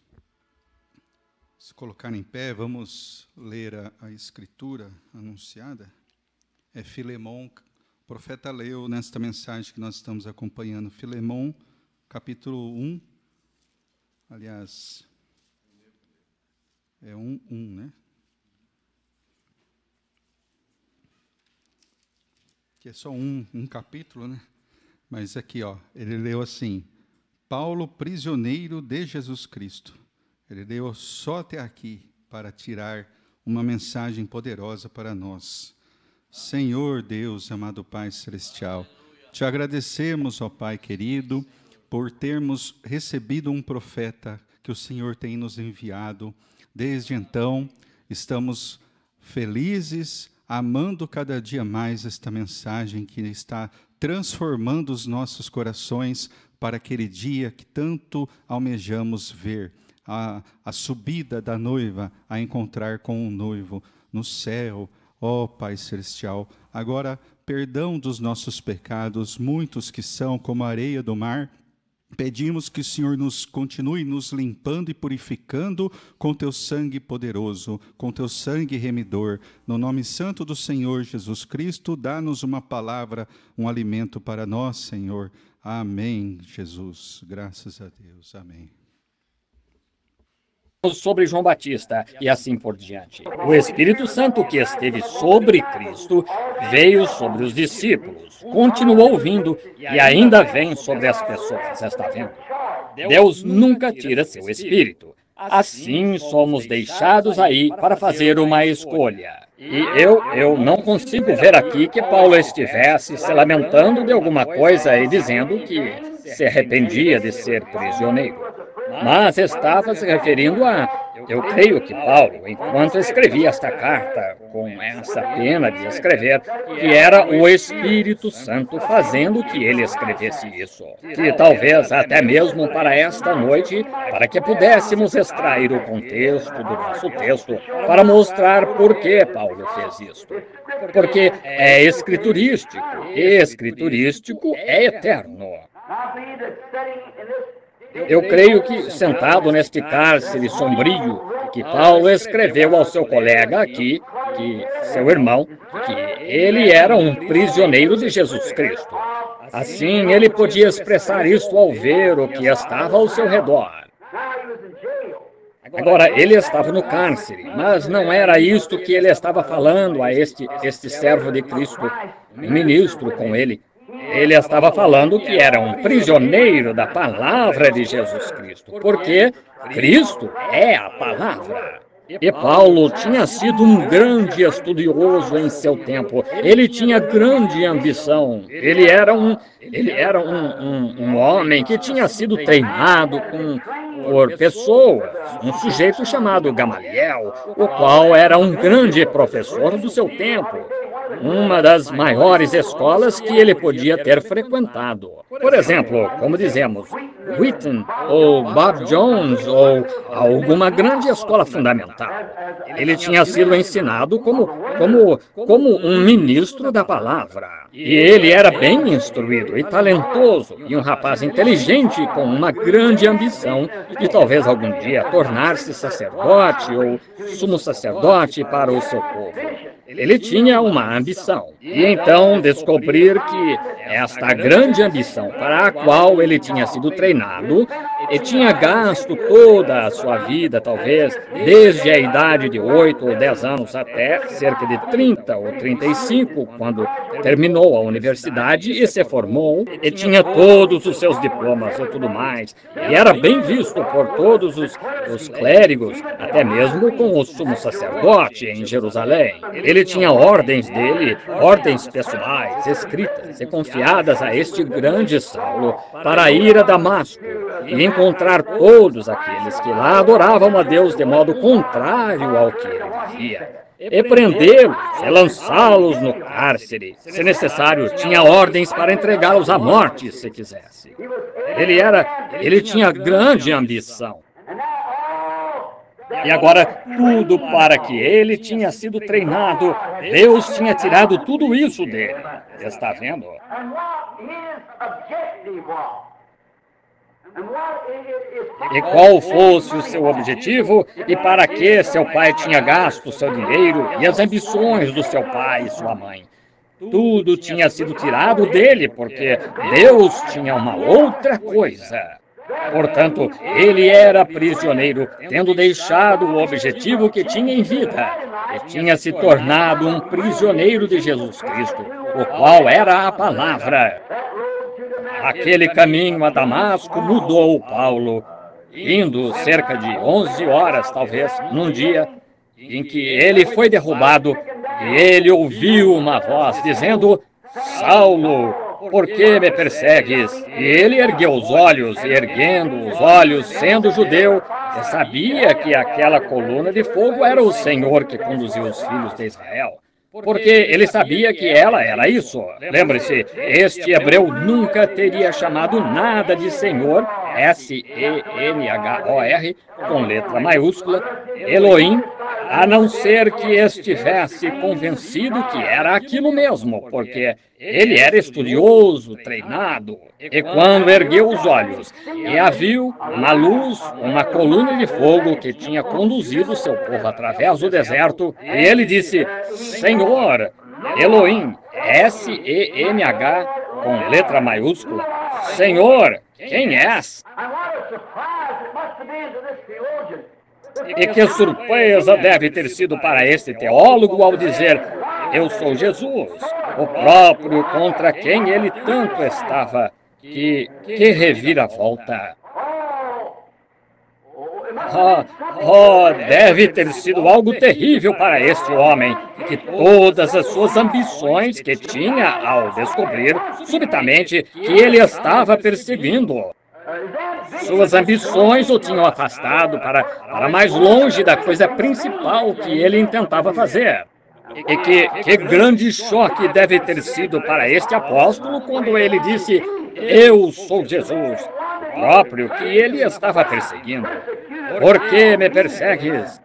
I: se colocar em pé, vamos ler a escritura anunciada. É Filemão, o profeta leu nesta mensagem que nós estamos acompanhando, Filemão, capítulo 1, aliás, é 1, né? Que é só um capítulo, né? Mas aqui, ó, ele leu assim: Paulo, prisioneiro de Jesus Cristo. Ele leu só até aqui para tirar uma mensagem poderosa para nós. Senhor Deus, amado Pai Celestial, te agradecemos, ó Pai querido, por termos recebido um profeta que o Senhor tem nos enviado. Desde então, estamos felizes, amando cada dia mais esta mensagem que está transformando os nossos corações para aquele dia que tanto almejamos ver, a subida da noiva a encontrar com o noivo no céu. Ó Pai Celestial, agora perdão dos nossos pecados, muitos que são como a areia do mar. Pedimos que o Senhor nos continue nos limpando e purificando com teu sangue poderoso, com teu sangue remidor. No nome santo do Senhor Jesus Cristo, dá-nos uma palavra, um alimento para nós, Senhor. Amém, Jesus. Graças a Deus. Amém.
H: Sobre João Batista e assim por diante. O Espírito Santo que esteve sobre Cristo veio sobre os discípulos, continuou vindo e ainda vem sobre as pessoas, está vendo? Deus nunca tira seu Espírito. Assim somos deixados aí para fazer uma escolha. E eu não consigo ver aqui que Paulo estivesse se lamentando de alguma coisa e dizendo que se arrependia de ser prisioneiro. Mas estava se referindo eu creio que Paulo, enquanto escrevia esta carta, com essa pena de escrever, que era o Espírito Santo fazendo que ele escrevesse isso. Que talvez até mesmo para esta noite, para que pudéssemos extrair o contexto do nosso texto, para mostrar por que Paulo fez isto. Porque é escriturístico, e escriturístico é eterno. Eu creio que, sentado neste cárcere sombrio, que Paulo escreveu ao seu colega aqui, seu irmão, que ele era um prisioneiro de Jesus Cristo. Assim, ele podia expressar isto ao ver o que estava ao seu redor. Agora, ele estava no cárcere, mas não era isto que ele estava falando a este servo de Cristo, um ministro com ele. Ele estava falando que era um prisioneiro da palavra de Jesus Cristo, porque Cristo é a palavra. E Paulo tinha sido um grande estudioso em seu tempo. Ele tinha grande ambição. Ele era um homem que tinha sido treinado por pessoas, um sujeito chamado Gamaliel, o qual era um grande professor do seu tempo. Uma das maiores escolas que ele podia ter frequentado. Por exemplo, como dizemos, Wheaton, ou Bob Jones, ou alguma grande escola fundamental. Ele tinha sido ensinado como um ministro da palavra. E ele era bem instruído e talentoso, e um rapaz inteligente com uma grande ambição de talvez algum dia tornar-se sacerdote ou sumo sacerdote para o seu povo. Ele tinha uma ambição, e então descobrir que esta grande ambição para a qual ele tinha sido treinado, e tinha gasto toda a sua vida, talvez, desde a idade de 8 ou 10 anos até cerca de 30 ou 35, quando terminou a universidade e se formou, e tinha todos os seus diplomas e tudo mais, e era bem visto por todos os clérigos, até mesmo com o sumo sacerdote em Jerusalém. Ele tinha ordens dele, ordens pessoais, escritas e confiadas a este grande Saulo para ir a Damasco e encontrar todos aqueles que lá adoravam a Deus de modo contrário ao que ele dizia. e prendê-los, e lançá-los no cárcere. Se necessário, tinha ordens para entregá-los à morte, se quisesse. Ele tinha grande ambição. E agora, tudo para que ele tinha sido treinado, Deus tinha tirado tudo isso dele. Está vendo? E qual fosse o seu objetivo e para que seu pai tinha gasto seu dinheiro e as ambições do seu pai e sua mãe. Tudo tinha sido tirado dele porque Deus tinha uma outra coisa. Portanto, ele era prisioneiro, tendo deixado o objetivo que tinha em vida, e tinha se tornado um prisioneiro de Jesus Cristo, o qual era a palavra. Aquele caminho a Damasco mudou Paulo, indo cerca de 11 horas, talvez, num dia em que ele foi derrubado, e ele ouviu uma voz dizendo: Saulo, por que me persegues? E ele ergueu os olhos, e erguendo os olhos, sendo judeu, sabia que aquela coluna de fogo era o Senhor que conduziu os filhos de Israel. Porque ele sabia que ela era isso. Lembre-se, este hebreu nunca teria chamado nada de Senhor, S-E-N-H-O-R, com letra maiúscula, Elohim, a não ser que estivesse convencido que era aquilo mesmo, porque ele era estudioso, treinado. E quando ergueu os olhos e a viu, uma luz, uma coluna de fogo que tinha conduzido seu povo através do deserto, e ele disse: Senhor, Elohim, S-E-M-H, com letra maiúscula, Senhor, quem és? E que surpresa deve ter sido para este teólogo ao dizer: eu sou Jesus, o próprio contra quem ele tanto estava. Que reviravolta! Deve ter sido algo terrível para este homem, que todas as suas ambições que tinha ao descobrir, subitamente, que ele estava perseguindo. Suas ambições o tinham afastado para mais longe da coisa principal que ele intentava fazer. E que grande choque deve ter sido para este apóstolo quando ele disse: eu sou Jesus, o próprio que ele estava perseguindo. Por que me persegues?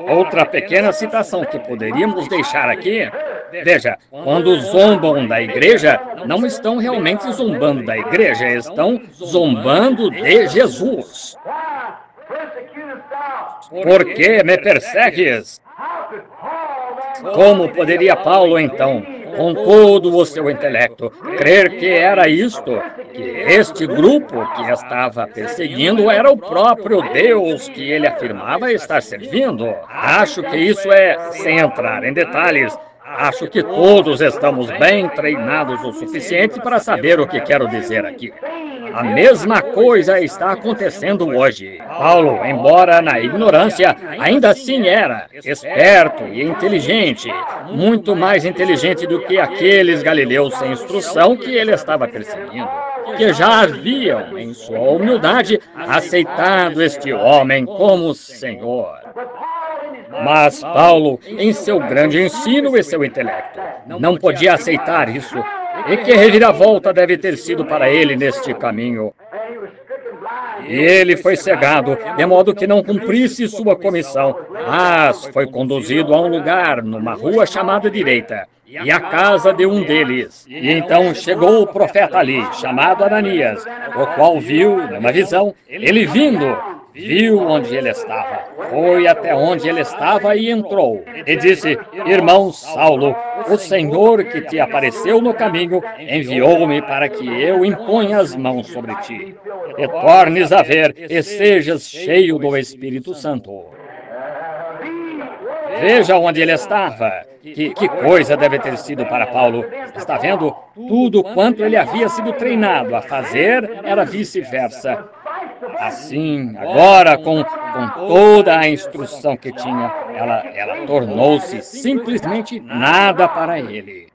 H: Outra pequena citação que poderíamos deixar aqui. Veja, quando zombam da igreja, não estão realmente zombando da igreja, estão zombando de Jesus. Por que me persegues? Como poderia Paulo, então, com todo o seu intelecto, crer que era isto, que este grupo que estava perseguindo era o próprio Deus que ele afirmava estar servindo? Acho que isso sem entrar em detalhes, acho que todos estamos bem treinados o suficiente para saber o que quero dizer aqui. A mesma coisa está acontecendo hoje. Paulo, embora na ignorância, ainda assim era esperto e inteligente, muito mais inteligente do que aqueles galileus sem instrução que ele estava perseguindo, que já haviam, em sua humildade, aceitado este homem como Senhor. Mas Paulo, em seu grande ensino e seu intelecto, não podia aceitar isso. E que reviravolta deve ter sido para ele neste caminho. E ele foi cegado, de modo que não cumprisse sua comissão, mas foi conduzido a um lugar, numa rua chamada Direita, e à casa de um deles. E então chegou o profeta ali, chamado Ananias, o qual viu, numa visão, ele viu onde ele estava, foi até onde ele estava e entrou. E disse: irmão Saulo, o Senhor que te apareceu no caminho enviou-me para que eu imponha as mãos sobre ti, e tornes a ver e sejas cheio do Espírito Santo. Veja onde ele estava. Que coisa deve ter sido para Paulo. Está vendo? Tudo quanto ele havia sido treinado a fazer era vice-versa. Assim, agora, com toda a instrução que tinha, ela tornou-se simplesmente nada para ele.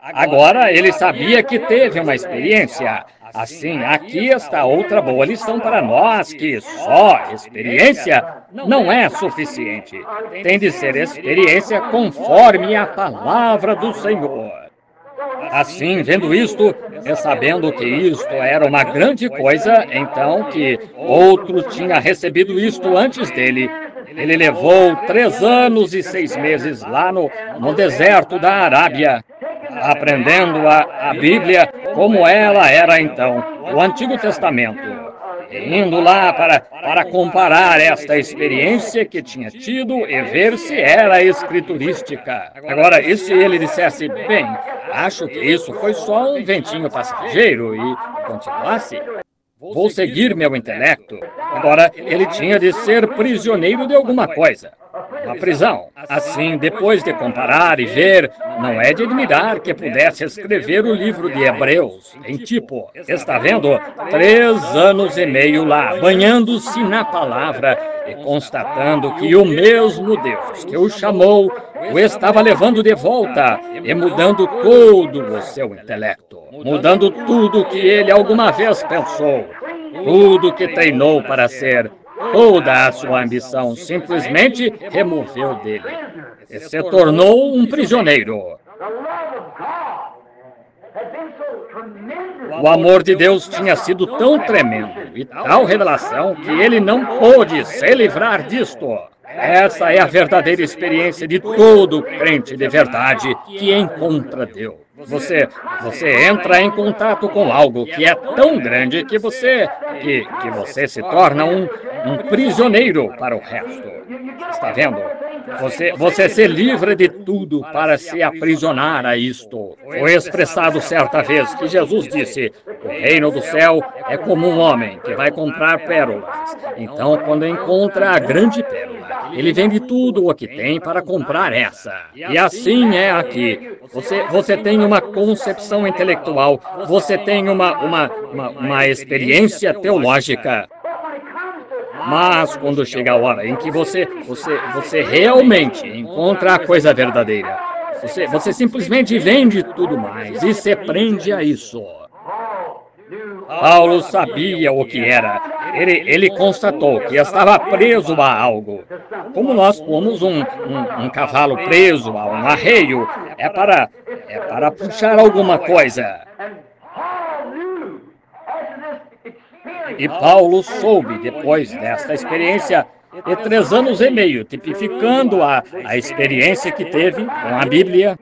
H: Agora, ele sabia que teve uma experiência. Assim, aqui está outra boa lição para nós, que só experiência não é suficiente. Tem de ser experiência conforme a palavra do Senhor. Assim, vendo isto, e sabendo que isto era uma grande coisa, então que outro tinha recebido isto antes dele, ele levou 3 anos e 6 meses lá no deserto da Arábia, aprendendo a Bíblia como ela era então, o Antigo Testamento, indo lá para comparar esta experiência que tinha tido e ver se era escriturística. Agora, e se ele dissesse, bem, acho que isso foi só um ventinho passageiro e continuasse? Vou seguir meu intelecto. Agora, ele tinha de ser prisioneiro de alguma coisa. Uma prisão. Assim, depois de comparar e ver, não é de admirar que pudesse escrever o livro de Hebreus em tipo. Está vendo? 3 anos e meio lá, banhando-se na palavra e constatando que o mesmo Deus que o chamou o estava levando de volta e mudando todo o seu intelecto, mudando tudo que ele alguma vez pensou, tudo que treinou para ser. Toda a sua ambição simplesmente removeu dele e se tornou um prisioneiro. O amor de Deus tinha sido tão tremendo e tal revelação que ele não pôde se livrar disto. Essa é a verdadeira experiência de todo crente de verdade que encontra Deus. Você entra em contato com algo que é tão grande que você se torna um prisioneiro para o resto. Está vendo? Você se livra de tudo para se aprisionar a isto. Foi expressado certa vez que Jesus disse, o reino do céu é como um homem que vai comprar pérolas. Então, quando encontra a grande pérola, ele vende tudo o que tem para comprar essa. E assim é aqui. Você tem uma concepção intelectual, você tem uma experiência teológica. Mas quando chega a hora em que você realmente encontra a coisa verdadeira, você simplesmente vende tudo mais e se prende a isso. Paulo sabia o que era. Ele constatou que estava preso a algo. Como nós pomos um cavalo preso a um arreio, é para puxar alguma coisa. E Paulo soube, depois desta experiência, de 3 anos e meio, tipificando a experiência que teve com a Bíblia,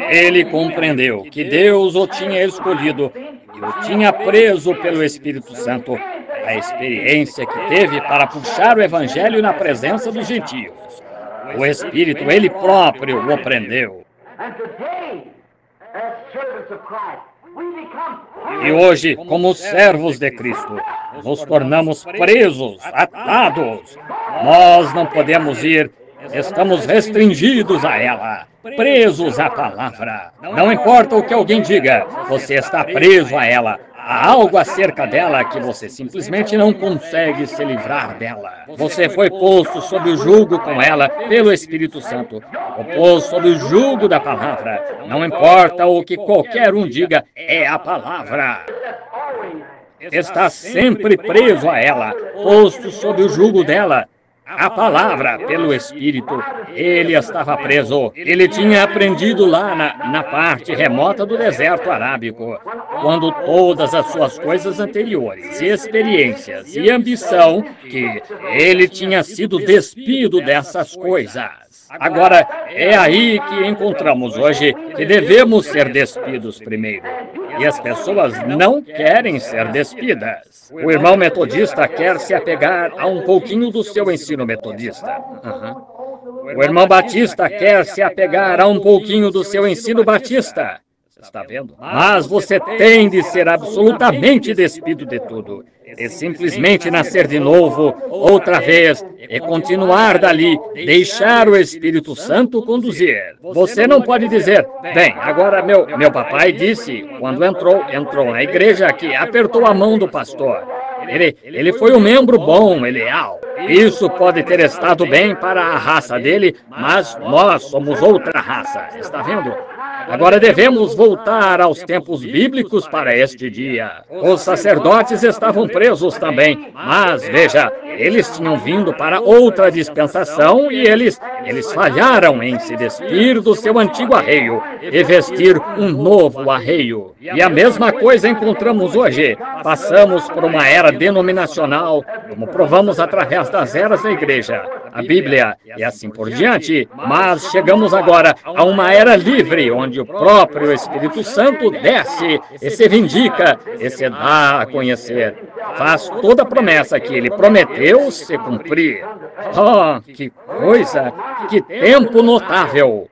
H: ele compreendeu que Deus o tinha escolhido e o tinha preso pelo Espírito Santo, a experiência que teve para puxar o Evangelho na presença dos gentios. O Espírito, ele próprio, o prendeu. E hoje, como servos de Cristo, nos tornamos presos, atados. Nós não podemos ir, estamos restringidos a ela, presos à palavra. Não importa o que alguém diga, você está preso a ela. Há algo acerca dela que você simplesmente não consegue se livrar dela. Você foi posto sob o jugo com ela pelo Espírito Santo. Foi posto sob o jugo da palavra. Não importa o que qualquer um diga, é a palavra. Está sempre preso a ela, posto sob o jugo dela. A palavra, pelo Espírito, ele estava preso. Ele tinha aprendido lá na parte remota do deserto arábico, quando todas as suas coisas anteriores, e experiências e ambição, que ele tinha sido despido dessas coisas. Agora, é aí que encontramos hoje que devemos ser despidos primeiro. E as pessoas não querem ser despidas. O irmão metodista quer se apegar a um pouquinho do seu ensino metodista. O irmão batista quer se apegar a um pouquinho do seu ensino batista. Está vendo? Mas você tem de ser absolutamente despido de tudo. E simplesmente nascer de novo, outra vez, e continuar dali, deixar o Espírito Santo conduzir. Você não pode dizer, bem, agora meu papai disse, quando entrou na igreja, que apertou a mão do pastor. Ele foi um membro bom e leal. Isso pode ter estado bem para a raça dele, mas nós somos outra raça. Está vendo? Agora devemos voltar aos tempos bíblicos para este dia. Os sacerdotes estavam presos também, mas veja, eles tinham vindo para outra dispensação e eles falharam em se despir do seu antigo arreio e vestir um novo arreio. E a mesma coisa encontramos hoje. Passamos por uma era denominacional, como provamos através das eras da igreja, a Bíblia e assim por diante, mas chegamos agora a uma era livre, onde o próprio Espírito Santo desce e se vindica e se dá a conhecer. Faz toda a promessa que ele prometeu se cumprir. Oh, que coisa! Que tempo notável!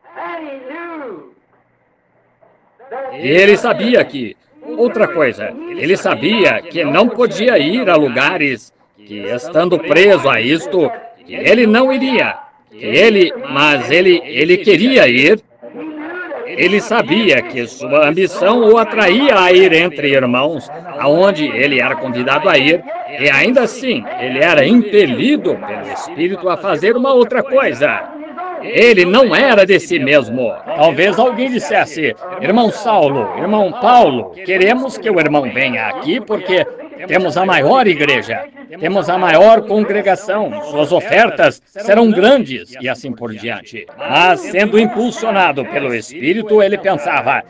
H: E ele sabia que... Outra coisa, ele sabia que não podia ir a lugares que, estando preso a isto, que ele não iria. Mas ele queria ir. Ele sabia que sua ambição o atraía a ir entre irmãos, aonde ele era convidado a ir, e ainda assim, ele era impelido pelo Espírito a fazer uma outra coisa. Ele não era de si mesmo. Talvez alguém dissesse: irmão Saulo, irmão Paulo, queremos que o irmão venha aqui porque temos a maior igreja, temos a maior congregação, suas ofertas serão grandes e assim por diante. Mas, sendo impulsionado pelo Espírito, ele pensava: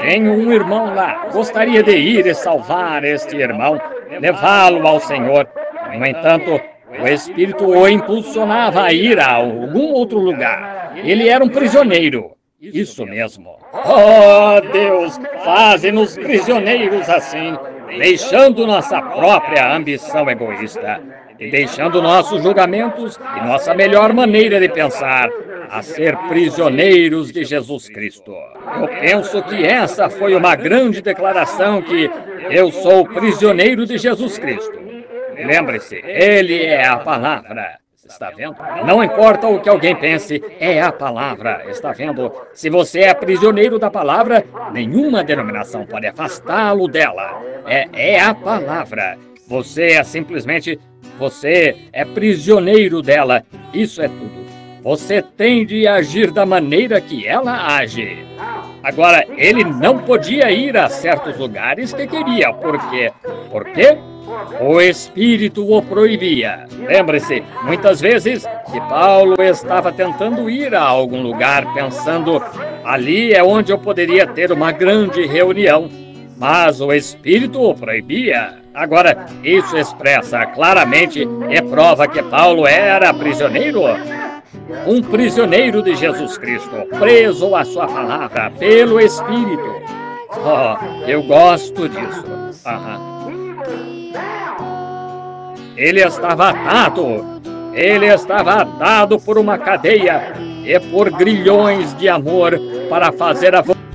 H: tenho um irmão lá, gostaria de ir e salvar este irmão, levá-lo ao Senhor. No entanto, o Espírito o impulsionava a ir a algum outro lugar. Ele era um prisioneiro. Isso mesmo. Oh, Deus, faze-nos prisioneiros assim, deixando nossa própria ambição egoísta e deixando nossos julgamentos e nossa melhor maneira de pensar a ser prisioneiros de Jesus Cristo. Eu penso que essa foi uma grande declaração que eu sou prisioneiro de Jesus Cristo. Lembre-se, ele é a palavra. Está vendo? Não importa o que alguém pense, é a palavra. Está vendo? Se você é prisioneiro da palavra, nenhuma denominação pode afastá-lo dela. É a palavra. Você é prisioneiro dela. Isso é tudo. Você tem de agir da maneira que ela age. Agora, ele não podia ir a certos lugares que queria. Por quê? Por quê? O Espírito o proibia. Lembre-se, muitas vezes, que Paulo estava tentando ir a algum lugar, pensando, ali é onde eu poderia ter uma grande reunião. Mas o Espírito o proibia. Agora, isso expressa claramente e prova que Paulo era prisioneiro. Um prisioneiro de Jesus Cristo, preso à sua palavra pelo Espírito. Oh, eu gosto disso. Ele estava atado por uma cadeia e por grilhões de amor para fazer a vontade.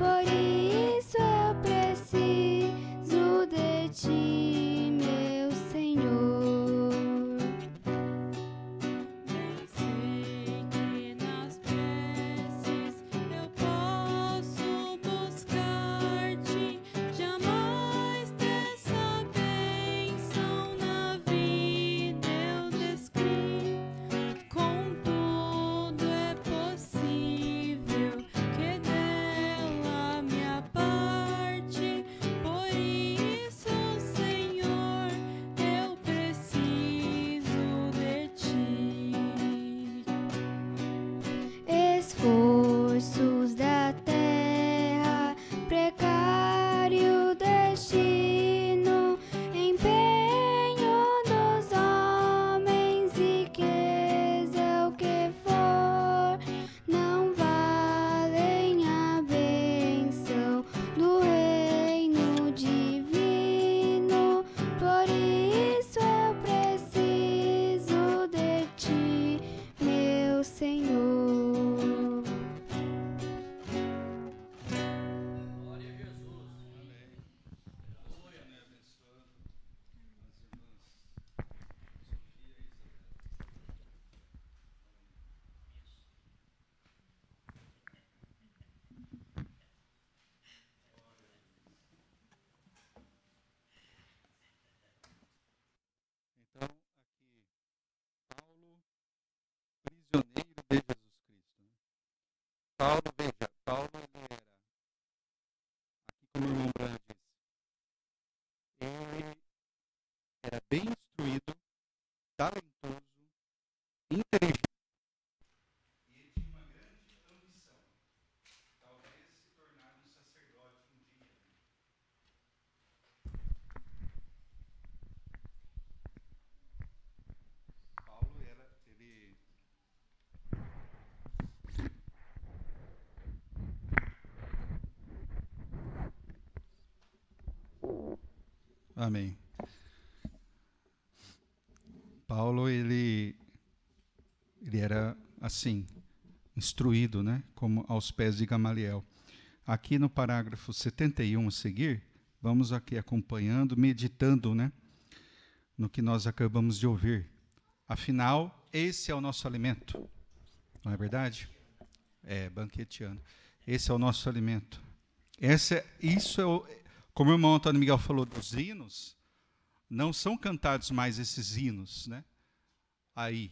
I: Prisioneiro de Jesus Cristo. Paulo, veja, Paulo ele era Amém. Paulo, ele era assim, instruído, né, como aos pés de Gamaliel. Aqui no parágrafo 71 a seguir, vamos aqui acompanhando, meditando, né, no que nós acabamos de ouvir. Afinal, esse é o nosso alimento, não é verdade? Banqueteando. Esse é o nosso alimento. Como o irmão Antônio Miguel falou dos hinos, não são cantados mais esses hinos, né? Aí.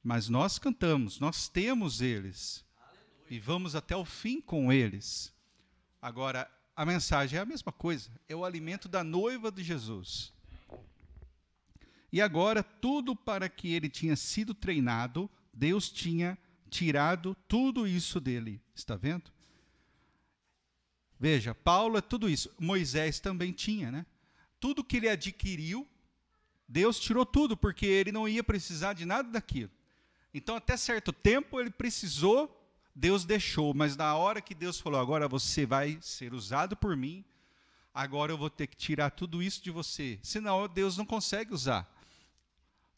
I: Mas nós cantamos, nós temos eles. E vamos até o fim com eles. Agora, a mensagem é a mesma coisa. É o alimento da noiva de Jesus. E agora, tudo para que ele tinha sido treinado, Deus tinha tirado tudo isso dele. Está vendo? Veja, Paulo é tudo isso. Moisés também tinha, né? Tudo que ele adquiriu, Deus tirou tudo, porque ele não ia precisar de nada daquilo. Então, até certo tempo, ele precisou, Deus deixou. Mas na hora que Deus falou, agora você vai ser usado por mim, agora eu vou ter que tirar tudo isso de você. Senão, Deus não consegue usar.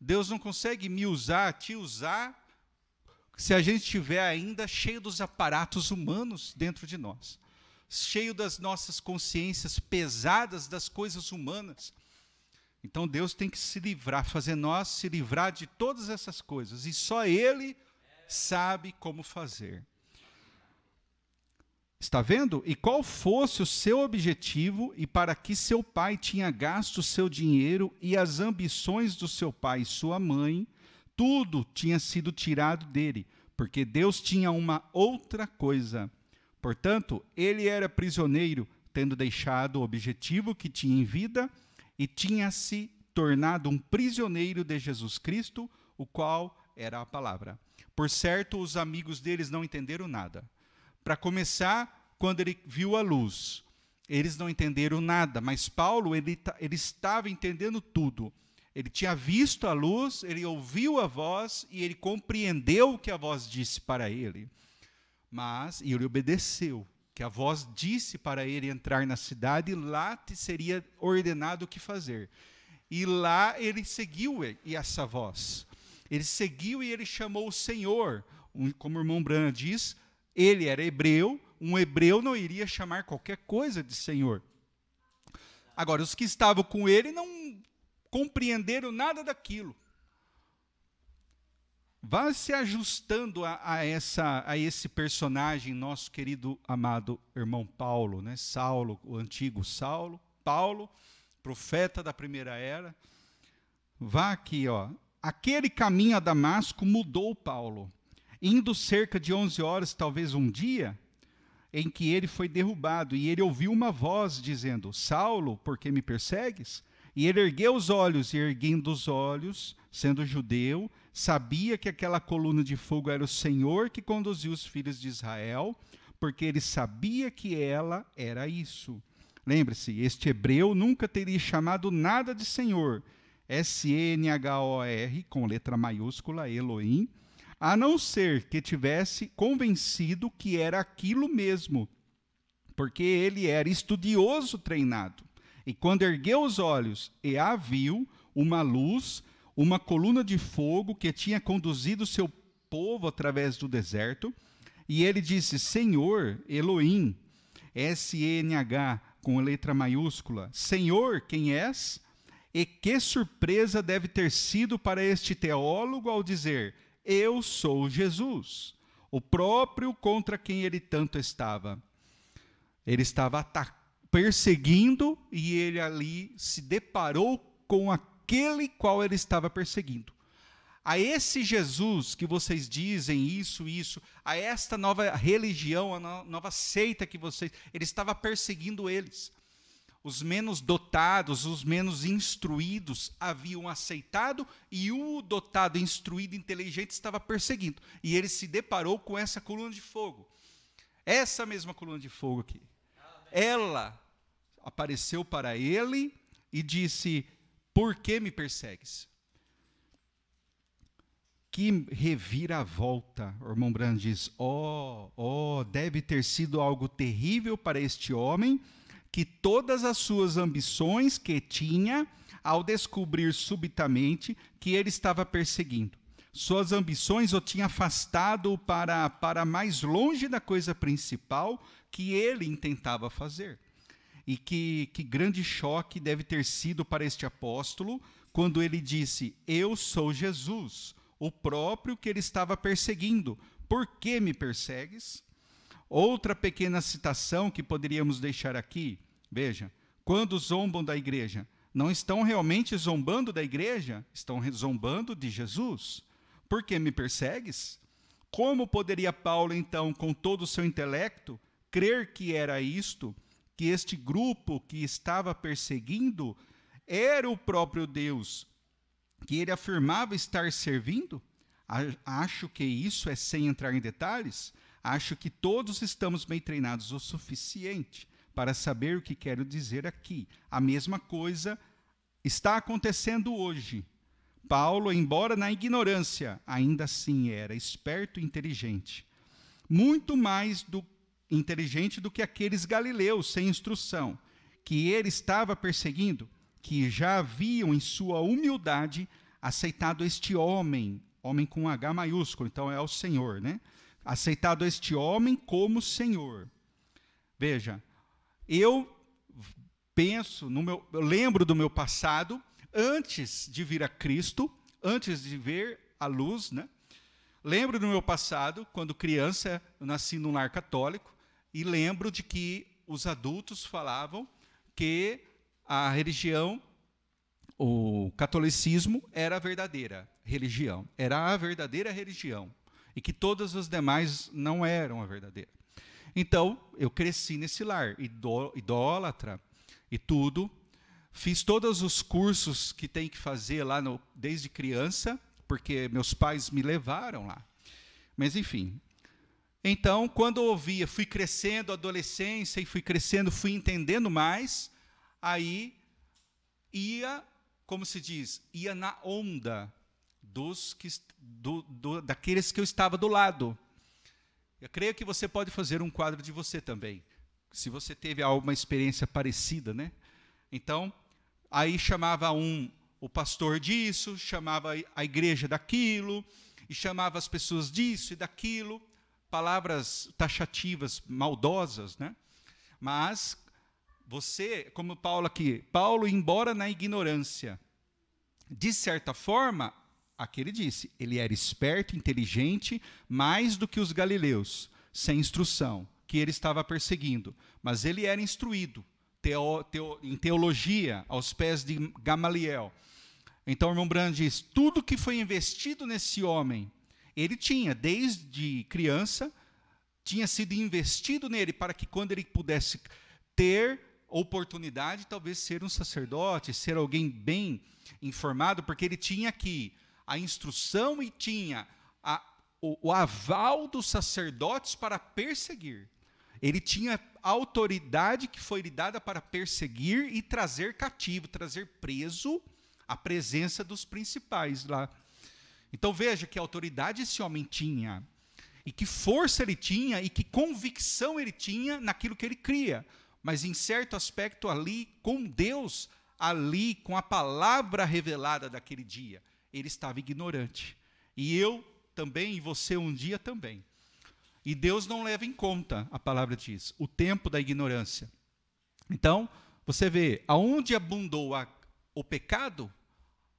I: Deus não consegue me usar, te usar, se a gente estiver ainda cheio dos aparatos humanos dentro de nós. Cheio das nossas consciências pesadas das coisas humanas. Então Deus tem que se livrar, fazer nós se livrar de todas essas coisas. E só Ele sabe como fazer. Está vendo? E qual fosse o seu objetivo e para que seu pai tinha gasto o seu dinheiro e as ambições do seu pai e sua mãe, tudo tinha sido tirado dele, porque Deus tinha uma outra coisa. Portanto, ele era prisioneiro, tendo deixado o objetivo que tinha em vida e tinha se tornado um prisioneiro de Jesus Cristo, o qual era a palavra. Por certo, os amigos deles não entenderam nada. Para começar, quando ele viu a luz, eles não entenderam nada, mas Paulo ele estava entendendo tudo. Ele tinha visto a luz, ele ouviu a voz e ele compreendeu o que a voz disse para ele. E ele obedeceu, que a voz disse para ele entrar na cidade, e lá te seria ordenado o que fazer. E lá ele seguiu essa voz. Ele seguiu e ele chamou o Senhor. Como o irmão Branham diz, ele era hebreu, um hebreu não iria chamar qualquer coisa de Senhor. Agora, os que estavam com ele não compreenderam nada daquilo. Vá se ajustando a esse personagem, nosso querido, amado irmão Paulo, né? Saulo, o antigo Saulo, Paulo, profeta da primeira era. Vá aqui, ó. Aquele caminho a Damasco mudou Paulo. Indo cerca de 11 horas, talvez um dia, em que ele foi derrubado, e ele ouviu uma voz dizendo, Saulo, por que me persegues? E ele ergueu os olhos, e erguendo os olhos, sendo judeu, sabia que aquela coluna de fogo era o Senhor que conduziu os filhos de Israel, porque ele sabia que ela era isso. Lembre-se, este hebreu nunca teria chamado nada de Senhor, S-E-N-H-O-R, com letra maiúscula, Elohim, a não ser que tivesse convencido que era aquilo mesmo, porque ele era estudioso treinado. E quando ergueu os olhos e a viu, uma luz, uma coluna de fogo que tinha conduzido o seu povo através do deserto, e ele disse, Senhor, Elohim, S-E-N-H, com letra maiúscula, Senhor, quem és? E que surpresa deve ter sido para este teólogo ao dizer, eu sou Jesus, o próprio contra quem ele tanto estava. Ele estava perseguindo e ele ali se deparou com aquele qual ele estava perseguindo. A esse Jesus que vocês dizem isso, a esta nova religião, a nova seita que vocês... Ele estava perseguindo eles. Os menos dotados, os menos instruídos haviam aceitado e o dotado, instruído, inteligente estava perseguindo. E ele se deparou com essa coluna de fogo. Essa mesma coluna de fogo aqui. Ela apareceu para ele e disse, por que me persegues? Que reviravolta, o irmão Branham diz, deve ter sido algo terrível para este homem, que todas as suas ambições que tinha, ao descobrir subitamente que ele estava perseguindo. Suas ambições o tinham afastado para mais longe da coisa principal que ele intentava fazer. E que grande choque deve ter sido para este apóstolo quando ele disse: eu sou Jesus, o próprio que ele estava perseguindo. Por que me persegues? Outra pequena citação que poderíamos deixar aqui. Veja, quando zombam da igreja, não estão realmente zombando da igreja, estão zombando de Jesus. Por que me persegues? Como poderia Paulo, então, com todo o seu intelecto, crer que era isto, que este grupo que estava perseguindo era o próprio Deus, que ele afirmava estar servindo? Acho que isso é sem entrar em detalhes. Acho que todos estamos bem treinados o suficiente para saber o que quero dizer aqui. A mesma coisa está acontecendo hoje. Paulo, embora na ignorância, ainda assim era esperto e inteligente. Muito mais inteligente do que aqueles galileus sem instrução, que ele estava perseguindo, que já haviam em sua humildade aceitado este homem com H maiúsculo, então é o Senhor, né? Aceitado este homem como Senhor. Veja, eu lembro do meu passado, antes de vir a Cristo, antes de ver a luz, né? Lembro do meu passado, quando criança, eu nasci num lar católico, e lembro de que os adultos falavam que a religião, o catolicismo, era a verdadeira religião, era a verdadeira religião, e que todas as demais não eram a verdadeira. Então, eu cresci nesse lar, idólatra e tudo. Fiz todos os cursos que tem que fazer lá desde criança, porque meus pais me levaram lá. Mas, enfim. Então, quando eu ouvia, fui crescendo, adolescência, e fui crescendo, fui entendendo mais, aí ia, como se diz, ia na onda daqueles que eu estava do lado. Eu creio que você pode fazer um quadro de você também, se você teve alguma experiência parecida, né? Então, aí chamava o pastor disso, chamava a igreja daquilo, e chamava as pessoas disso e daquilo, palavras taxativas, maldosas, né? Mas você, como Paulo aqui, Paulo, embora na ignorância, de certa forma, aqui ele disse, ele era esperto, inteligente, mais do que os galileus, sem instrução, que ele estava perseguindo, mas ele era instruído em teologia, aos pés de Gamaliel. Então, o irmão Branham diz, tudo que foi investido nesse homem, ele tinha, desde criança, tinha sido investido nele, para que quando ele pudesse ter oportunidade, talvez ser um sacerdote, ser alguém bem informado, porque ele tinha aqui a instrução e tinha o aval dos sacerdotes para perseguir. Ele tinha a autoridade que foi lhe dada para perseguir e trazer cativo, trazer preso a presença dos principais lá. Então veja que autoridade esse homem tinha, e que força ele tinha, e que convicção ele tinha naquilo que ele cria. Mas em certo aspecto ali, com Deus, ali com a palavra revelada daquele dia, ele estava ignorante. E eu também, e você um dia também. E Deus não leva em conta, a palavra diz, o tempo da ignorância. Então, você vê, aonde abundou o pecado,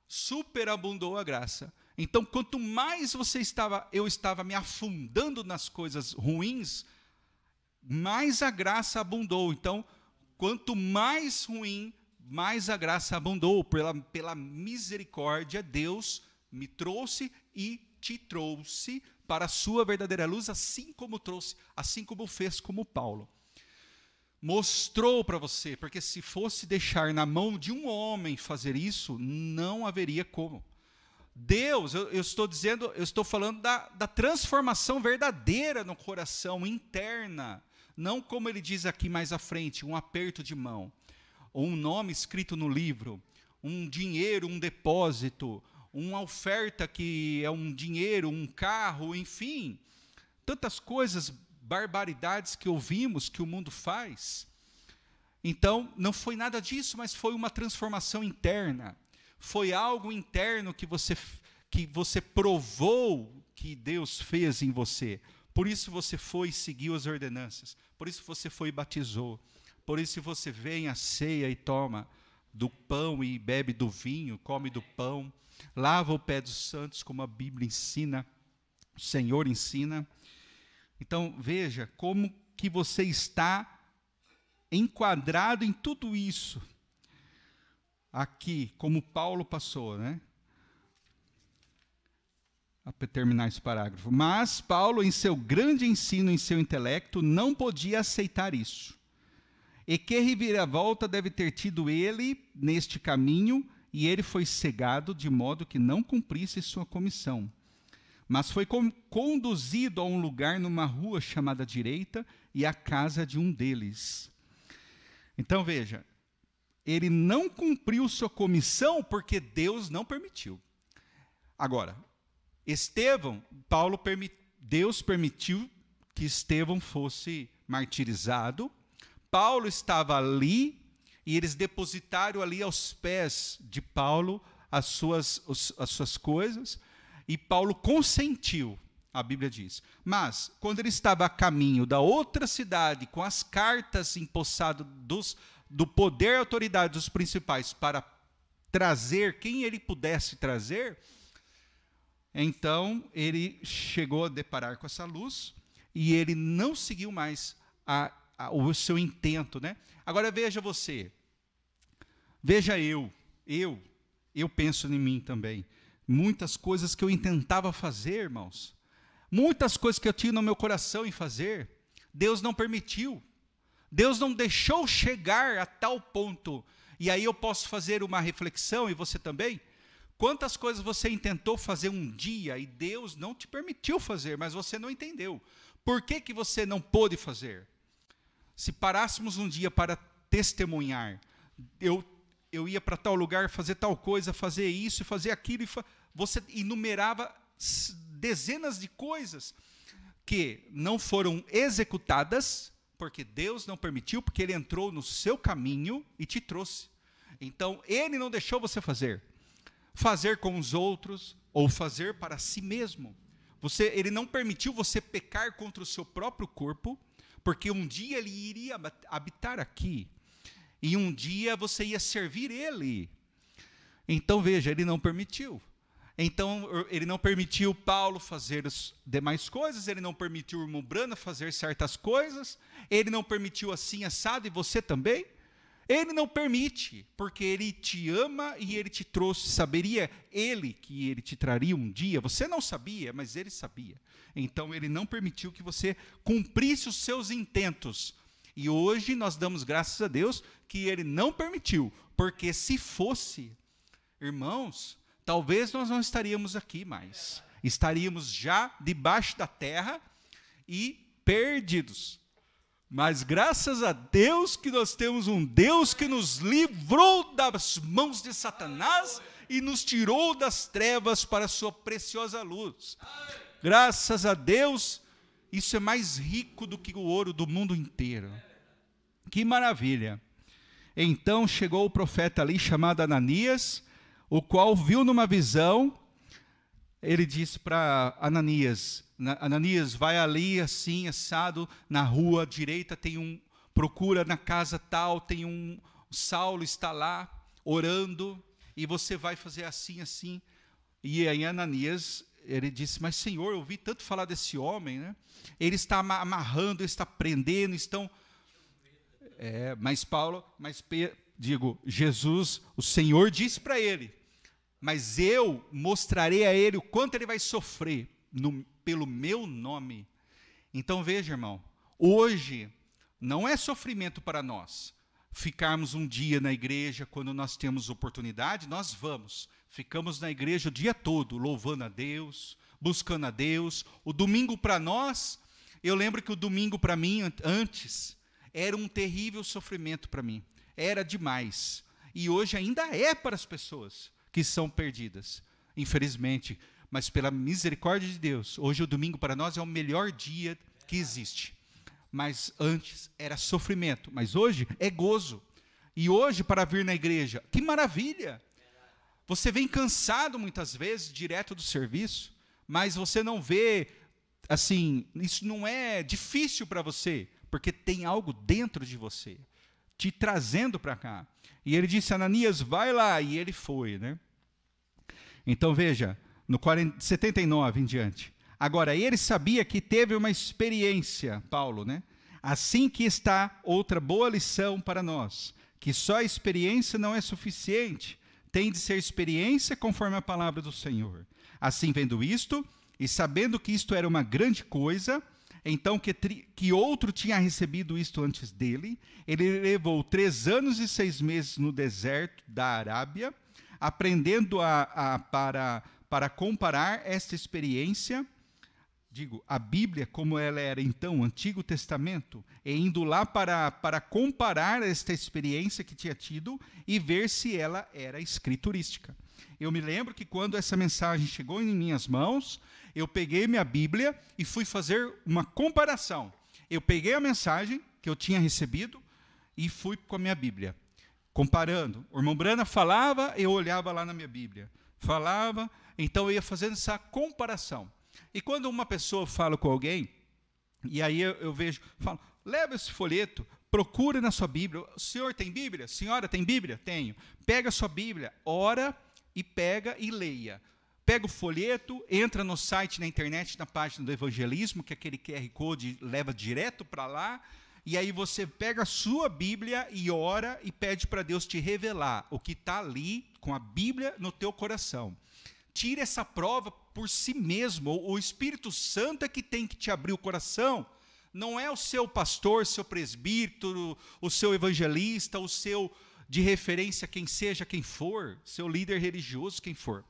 I: superabundou a graça. Então, quanto mais eu estava me afundando nas coisas ruins, mais a graça abundou. Então, quanto mais ruim, mais a graça abundou. Pela misericórdia, Deus me trouxe e te trouxe para a sua verdadeira luz, assim como fez como Paulo. Mostrou para você, porque se fosse deixar na mão de um homem fazer isso, não haveria como. Deus, eu estou falando da transformação verdadeira no coração, interna, não como ele diz aqui mais à frente, um aperto de mão, ou um nome escrito no livro, um dinheiro, um depósito, uma oferta que é um dinheiro, um carro, enfim, tantas coisas, barbaridades que ouvimos que o mundo faz. Então, não foi nada disso, mas foi uma transformação interna. Foi algo interno que você provou que Deus fez em você. Por isso você foi e seguiu as ordenanças. Por isso você foi e batizou. Por isso você vem à ceia e toma do pão e bebe do vinho, come do pão, lava o pé dos santos, como a Bíblia ensina, o Senhor ensina. Então, veja como que você está enquadrado em tudo isso. Aqui, como Paulo passou, né? Para terminar esse parágrafo. Mas Paulo, em seu grande ensino, em seu intelecto, não podia aceitar isso. E que reviravolta deve ter tido ele neste caminho, e ele foi cegado de modo que não cumprisse sua comissão. Mas foi conduzido a um lugar numa rua chamada Direita, e à casa de um deles. Então veja, ele não cumpriu sua comissão porque Deus não permitiu. Agora, Estevão, Deus permitiu que Estevão fosse martirizado. Paulo estava ali e eles depositaram ali aos pés de Paulo as suas coisas, e Paulo consentiu, a Bíblia diz. Mas, quando ele estava a caminho da outra cidade, com as cartas empossadas do poder e autoridade dos principais para trazer quem ele pudesse trazer, então ele chegou a deparar com essa luz e ele não seguiu mais o seu intento, né? Agora veja você, veja eu penso em mim também. Muitas coisas que eu intentava fazer, irmãos, muitas coisas que eu tinha no meu coração em fazer, Deus não permitiu. Deus não deixou chegar a tal ponto. E aí eu posso fazer uma reflexão, e você também. Quantas coisas você intentou fazer um dia e Deus não te permitiu fazer, mas você não entendeu. Por que você não pôde fazer? Se parássemos um dia para testemunhar, eu ia para tal lugar fazer tal coisa, fazer isso, fazer aquilo, você enumerava dezenas de coisas que não foram executadas, porque Deus não permitiu, porque Ele entrou no seu caminho e te trouxe. Então, Ele não deixou você fazer com os outros, ou fazer para si mesmo. Ele não permitiu você pecar contra o seu próprio corpo, porque um dia Ele iria habitar aqui, e um dia você ia servir Ele. Então, veja, Ele não permitiu. Então, Ele não permitiu Paulo fazer as demais coisas, Ele não permitiu o irmão Brana fazer certas coisas, Ele não permitiu assim, assado, e você também. Ele não permite, porque Ele te ama e Ele te trouxe. Saberia Ele que Ele te traria um dia? Você não sabia, mas Ele sabia. Então, Ele não permitiu que você cumprisse os seus intentos. E hoje nós damos graças a Deus que Ele não permitiu, porque se fosse, irmãos, talvez nós não estaríamos aqui mais. Estaríamos já debaixo da terra e perdidos. Mas graças a Deus que nós temos um Deus que nos livrou das mãos de Satanás e nos tirou das trevas para a sua preciosa luz. Graças a Deus, isso é mais rico do que o ouro do mundo inteiro. Que maravilha! Então chegou o profeta ali chamado Ananias, o qual viu numa visão. Ele disse para Ananias, Ananias, vai ali assim, assado, na rua direita, procura na casa tal, Saulo está lá, orando, e você vai fazer assim, assim. E aí Ananias, ele disse, mas Senhor, eu ouvi tanto falar desse homem, né? Ele está amarrando, ele está prendendo, Jesus, o Senhor disse para ele, mas eu mostrarei a ele o quanto ele vai sofrer pelo meu nome. Então veja, irmão, hoje não é sofrimento para nós ficarmos um dia na igreja. Quando nós temos oportunidade, nós ficamos na igreja o dia todo, louvando a Deus, buscando a Deus. O domingo para nós, eu lembro que o domingo para mim, antes, era um terrível sofrimento para mim, era demais, e hoje ainda é para as pessoas que são perdidas, infelizmente, mas pela misericórdia de Deus, hoje o domingo para nós é o melhor dia que existe. mas antes era sofrimento, mas hoje é gozo. E hoje, para vir na igreja, que maravilha! Você vem cansado muitas vezes, direto do serviço, mas você não vê, assim, isso não é difícil para você, porque tem algo dentro de você, te trazendo para cá. E ele disse, Ananias, vai lá, e ele foi, né? Então veja, no 79 em diante. Agora, ele sabia que teve uma experiência, Paulo, né? Assim que está outra boa lição para nós, que só a experiência não é suficiente, tem de ser experiência conforme a palavra do Senhor. Assim, vendo isto, e sabendo que isto era uma grande coisa, então que outro tinha recebido isto antes dele, ele levou 3 anos e 6 meses no deserto da Arábia, aprendendo para comparar esta experiência, a Bíblia, como ela era então, o Antigo Testamento, e indo lá para comparar esta experiência que tinha tido e ver se ela era escriturística. Eu me lembro que quando essa mensagem chegou em minhas mãos, eu peguei minha Bíblia e fui fazer uma comparação. Eu peguei a mensagem que eu tinha recebido e fui com a minha Bíblia, comparando. O irmão Brana falava, eu olhava lá na minha Bíblia. Falava, então eu ia fazendo essa comparação. E quando uma pessoa fala com alguém, e aí eu vejo, falo, leva esse folheto, procura na sua Bíblia. O senhor tem Bíblia? A senhora tem Bíblia? Tenho. Pega a sua Bíblia, ora e pega e leia. Pega o folheto, entra no site, na internet, na página do evangelismo, que aquele QR Code leva direto para lá, e aí você pega a sua Bíblia e ora e pede para Deus te revelar o que está ali com a Bíblia no teu coração. Tire essa prova por si mesmo. O Espírito Santo é que tem que te abrir o coração. Não é o seu pastor, seu presbítero, o seu evangelista, o seu de referência, quem seja, quem for, seu líder religioso, quem for.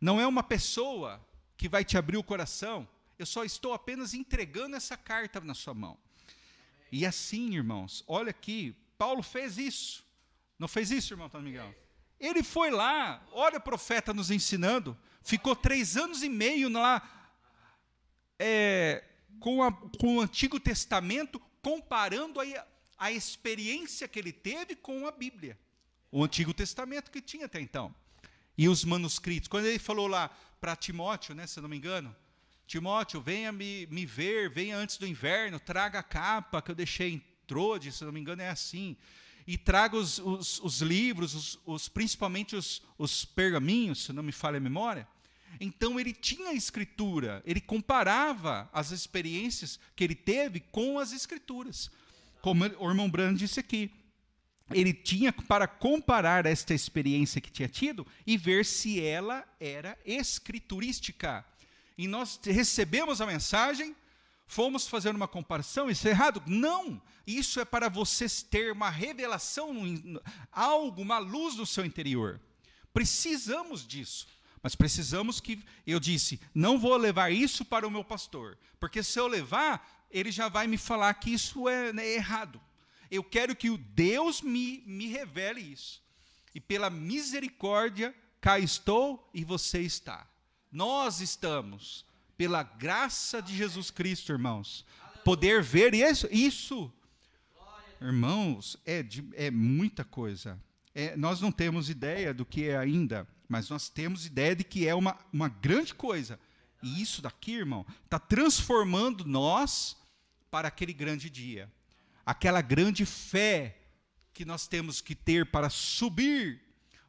I: Não é uma pessoa que vai te abrir o coração. Eu só estou apenas entregando essa carta na sua mão. E assim, irmãos, olha aqui, Paulo fez isso. Não fez isso, irmão Antônio Miguel? Ele foi lá, olha o profeta nos ensinando, ficou 3 anos e meio lá com o Antigo Testamento, comparando a experiência que ele teve com a Bíblia. O Antigo Testamento que tinha até então. E os manuscritos. Quando ele falou lá para Timóteo, né, se eu não me engano, Timóteo, venha me ver, venha antes do inverno, traga a capa que eu deixei em Troade, se eu não me engano é assim. E traga os livros, principalmente os pergaminhos, se não me falha a memória. Então ele tinha a escritura, ele comparava as experiências que ele teve com as escrituras. Como o irmão Brando disse aqui, ele tinha para comparar esta experiência que tinha tido e ver se ela era escriturística. E nós recebemos a mensagem, fomos fazer uma comparação, isso é errado? Não, isso é para vocês ter uma revelação, algo, uma luz no seu interior. Precisamos disso, mas precisamos que, eu disse, não vou levar isso para o meu pastor, porque se eu levar, ele já vai me falar que isso é errado. Eu quero que o Deus me revele isso. E pela misericórdia, cá estou e você está. Nós estamos, pela graça de Jesus Cristo, irmãos, poder ver isso. Irmãos, é muita coisa. Nós não temos ideia do que é ainda, mas nós temos ideia de que é uma grande coisa. E isso daqui, irmão, está transformando nós para aquele grande dia. Aquela grande fé que nós temos que ter para subir.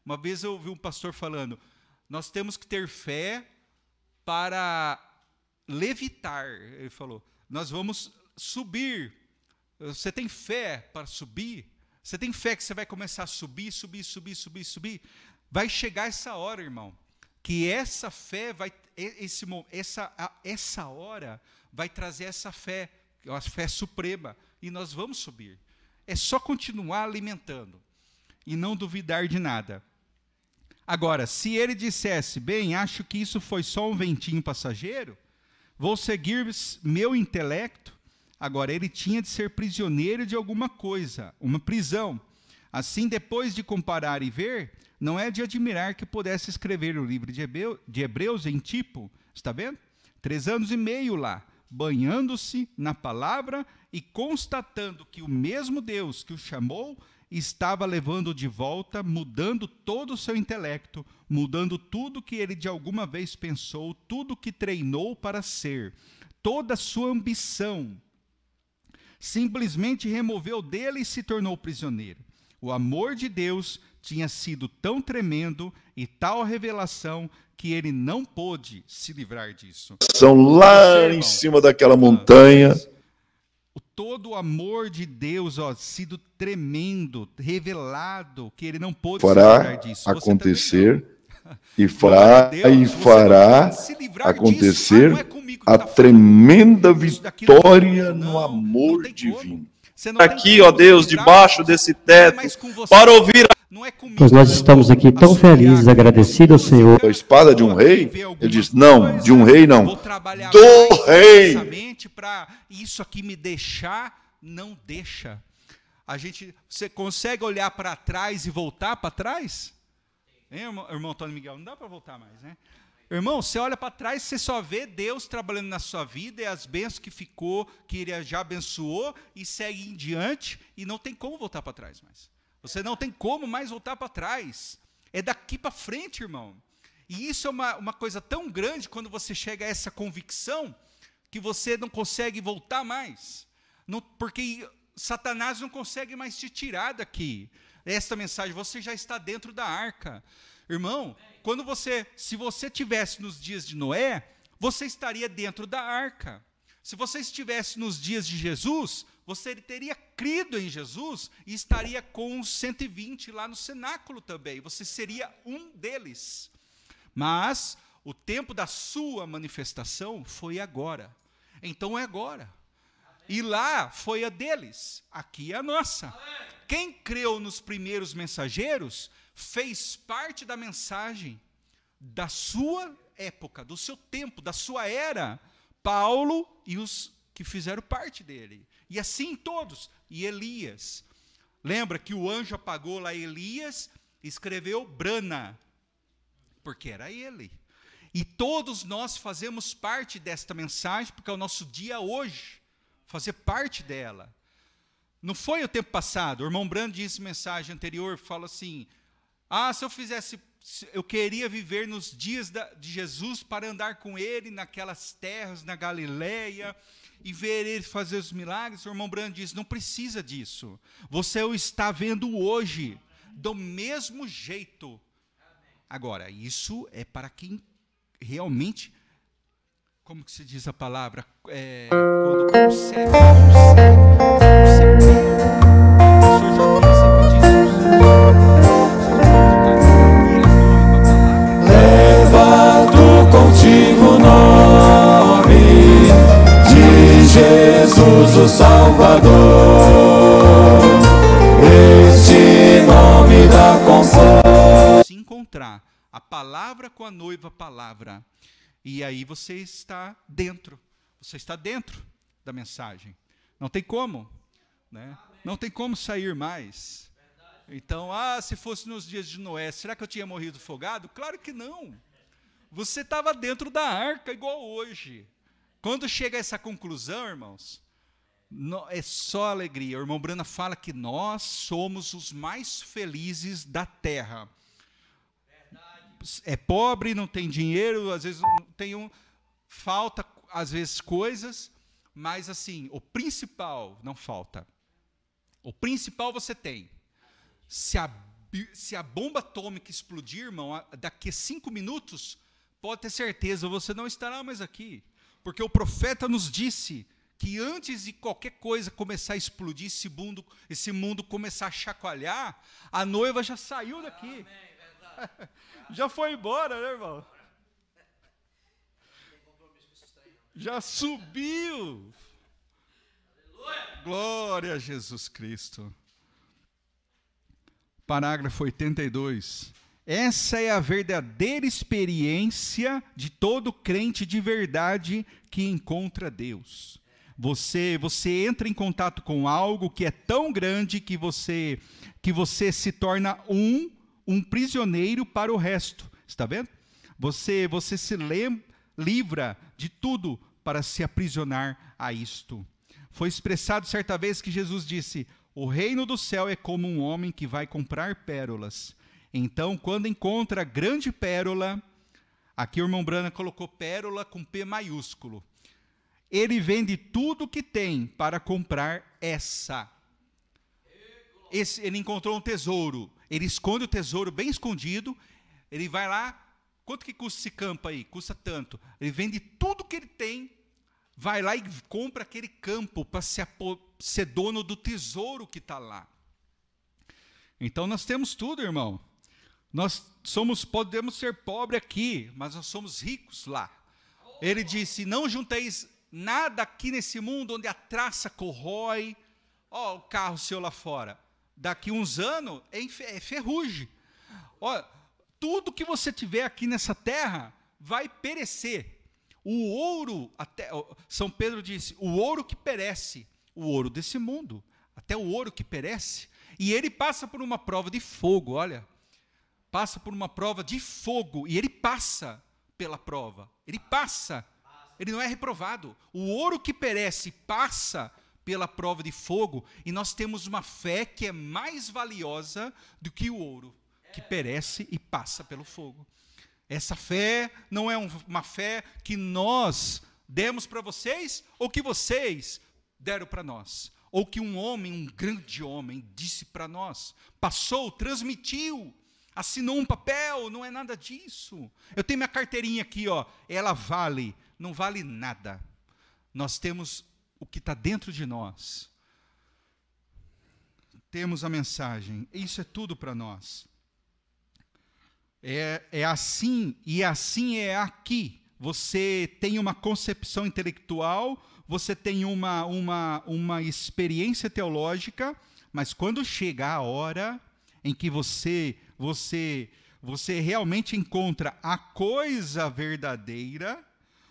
I: Uma vez eu ouvi um pastor falando, nós temos que ter fé para levitar. Ele falou, nós vamos subir. Você tem fé para subir? Você tem fé que você vai começar a subir? Vai chegar essa hora, irmão, que essa fé vai, essa hora vai trazer essa fé, a fé suprema, e nós vamos subir. É só continuar alimentando e não duvidar de nada. Agora, se ele dissesse, bem, acho que isso foi só um ventinho passageiro, vou seguir meu intelecto. Agora, ele tinha de ser prisioneiro de alguma coisa, uma prisão. Assim, depois de comparar e ver, não é de admirar que pudesse escrever o livro de Hebreus em tipo, está vendo? 3 anos e meio lá, banhando-se na palavra e constatando que o mesmo Deus que o chamou estava levando de volta, mudando todo o seu intelecto, mudando tudo que ele de alguma vez pensou, tudo que treinou para ser, toda a sua ambição. Simplesmente removeu dele e se tornou prisioneiro. O amor de Deus tinha sido tão tremendo e tal revelação que ele não pôde se livrar disso.
A: São lá em cima daquela montanha.
I: Todo o amor de Deus, sido tremendo, revelado, que ele não pôde
A: fará
I: se livrar disso.
A: acontecer e fará acontecer a tremenda vitória no amor divino.
J: Aqui, ó Deus, debaixo desse teto, para ouvir.
K: Pois nós estamos aqui tão felizes, agradecidos ao Senhor.
A: A espada de um rei? Ele diz, não, de um rei não, do rei.
I: Para isso aqui me deixar, não deixa. Você consegue olhar para trás e voltar para trás? Hein, irmão Antônio Miguel, não dá para voltar mais, né? Irmão, você olha para trás, você só vê Deus trabalhando na sua vida e as bênçãos que ficou, que ele já abençoou, e segue em diante, e não tem como voltar para trás mais. Você não tem como mais voltar para trás. É daqui para frente, irmão. E isso é uma coisa tão grande quando você chega a essa convicção que você não consegue voltar mais. Porque Satanás não consegue mais te tirar daqui. Esta mensagem, você já está dentro da arca. Irmão, se você tivesse nos dias de Noé, você estaria dentro da arca. Se você estivesse nos dias de Jesus, você teria crido em Jesus e estaria com os 120 lá no cenáculo também. Você seria um deles. Mas o tempo da sua manifestação foi agora. Então é agora. E lá foi a deles, aqui é a nossa. Quem creu nos primeiros mensageiros fez parte da mensagem da sua época, do seu tempo, da sua era. Paulo e os que fizeram parte dele. E assim todos. E Elias. Lembra que o anjo apagou lá Elias e escreveu Brana, porque era ele. E todos nós fazemos parte desta mensagem, porque é o nosso dia hoje, fazer parte dela. Não foi o tempo passado. O irmão Brando disse mensagem anterior, fala assim, se eu queria viver nos dias de Jesus para andar com ele naquelas terras, na Galileia, e ver ele fazer os milagres. O irmão Brando disse, não precisa disso. Você o está vendo hoje, do mesmo jeito. Agora, isso é para quem realmente, como que se diz a palavra? Quando consegue.
B: Leva tu contigo o nome de Jesus o Salvador. Este nome dá consolo.
I: Se encontrar a palavra com a noiva, a palavra. E aí você está dentro. Você está dentro da mensagem. Não tem como, né? Não tem como sair mais. Então, se fosse nos dias de Noé, será que eu tinha morrido afogado? Claro que não. Você estava dentro da arca igual hoje. Quando chega a essa conclusão, irmãos, é só alegria. O irmão Brana fala que nós somos os mais felizes da terra. É pobre, não tem dinheiro, às vezes falta às vezes coisas, mas assim, o principal não falta. O principal você tem. Se a bomba atômica explodir, irmão, daqui a 5 minutos, pode ter certeza, você não estará mais aqui. Porque o profeta nos disse que antes de qualquer coisa começar a explodir, esse mundo começar a chacoalhar, a noiva já saiu daqui. Amém, já foi embora, né, irmão? Já subiu. Glória a Jesus Cristo. Parágrafo 82. Essa é a verdadeira experiência de todo crente de verdade que encontra Deus. Você entra em contato com algo que é tão grande que você se torna um prisioneiro para o resto. Está vendo? Você se livra de tudo para se aprisionar a isto. Foi expressado certa vez que Jesus disse: o reino do céu é como um homem que vai comprar pérolas. Então, quando encontra grande pérola, aqui o irmão Branham colocou pérola com P maiúsculo, ele vende tudo que tem para comprar essa. Ele encontrou um tesouro, ele esconde o tesouro bem escondido, ele vai lá, quanto que custa esse campo aí? Custa tanto. Ele vende tudo que ele tem, vai lá e compra aquele campo para ser dono do tesouro que está lá. Então nós temos tudo, irmão. Nós podemos ser pobres aqui, mas nós somos ricos lá. Ele disse: não junteis nada aqui nesse mundo onde a traça corrói. Ó, o carro seu lá fora, daqui uns anos é ferrugem. Ó, tudo que você tiver aqui nessa terra vai perecer. O ouro, até São Pedro disse, o ouro que perece, o ouro desse mundo, até o ouro que perece, e ele passa por uma prova de fogo, olha, passa por uma prova de fogo, e ele passa pela prova, ele passa, ele não é reprovado. O ouro que perece passa pela prova de fogo, e nós temos uma fé que é mais valiosa do que o ouro, que perece e passa pelo fogo. Essa fé não é uma fé que nós demos para vocês, ou que vocês deram para nós, ou que um homem, um grande homem, disse para nós, passou, transmitiu, assinou um papel, não é nada disso. Eu tenho minha carteirinha aqui, ó, ela não vale nada. Nós temos o que está dentro de nós. Temos a mensagem, isso é tudo para nós. É assim, e assim é aqui. Você tem uma concepção intelectual, você tem uma experiência teológica, mas quando chega a hora em que você realmente encontra a coisa verdadeira,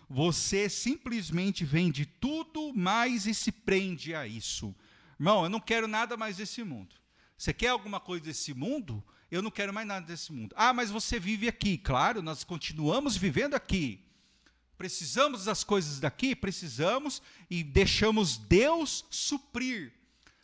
I: você simplesmente vende tudo mais e se prende a isso. Irmão, eu não quero nada mais desse mundo. Você quer alguma coisa desse mundo? Eu não quero mais nada desse mundo. Ah, mas você vive aqui. Claro, nós continuamos vivendo aqui. Precisamos das coisas daqui? Precisamos, e deixamos Deus suprir.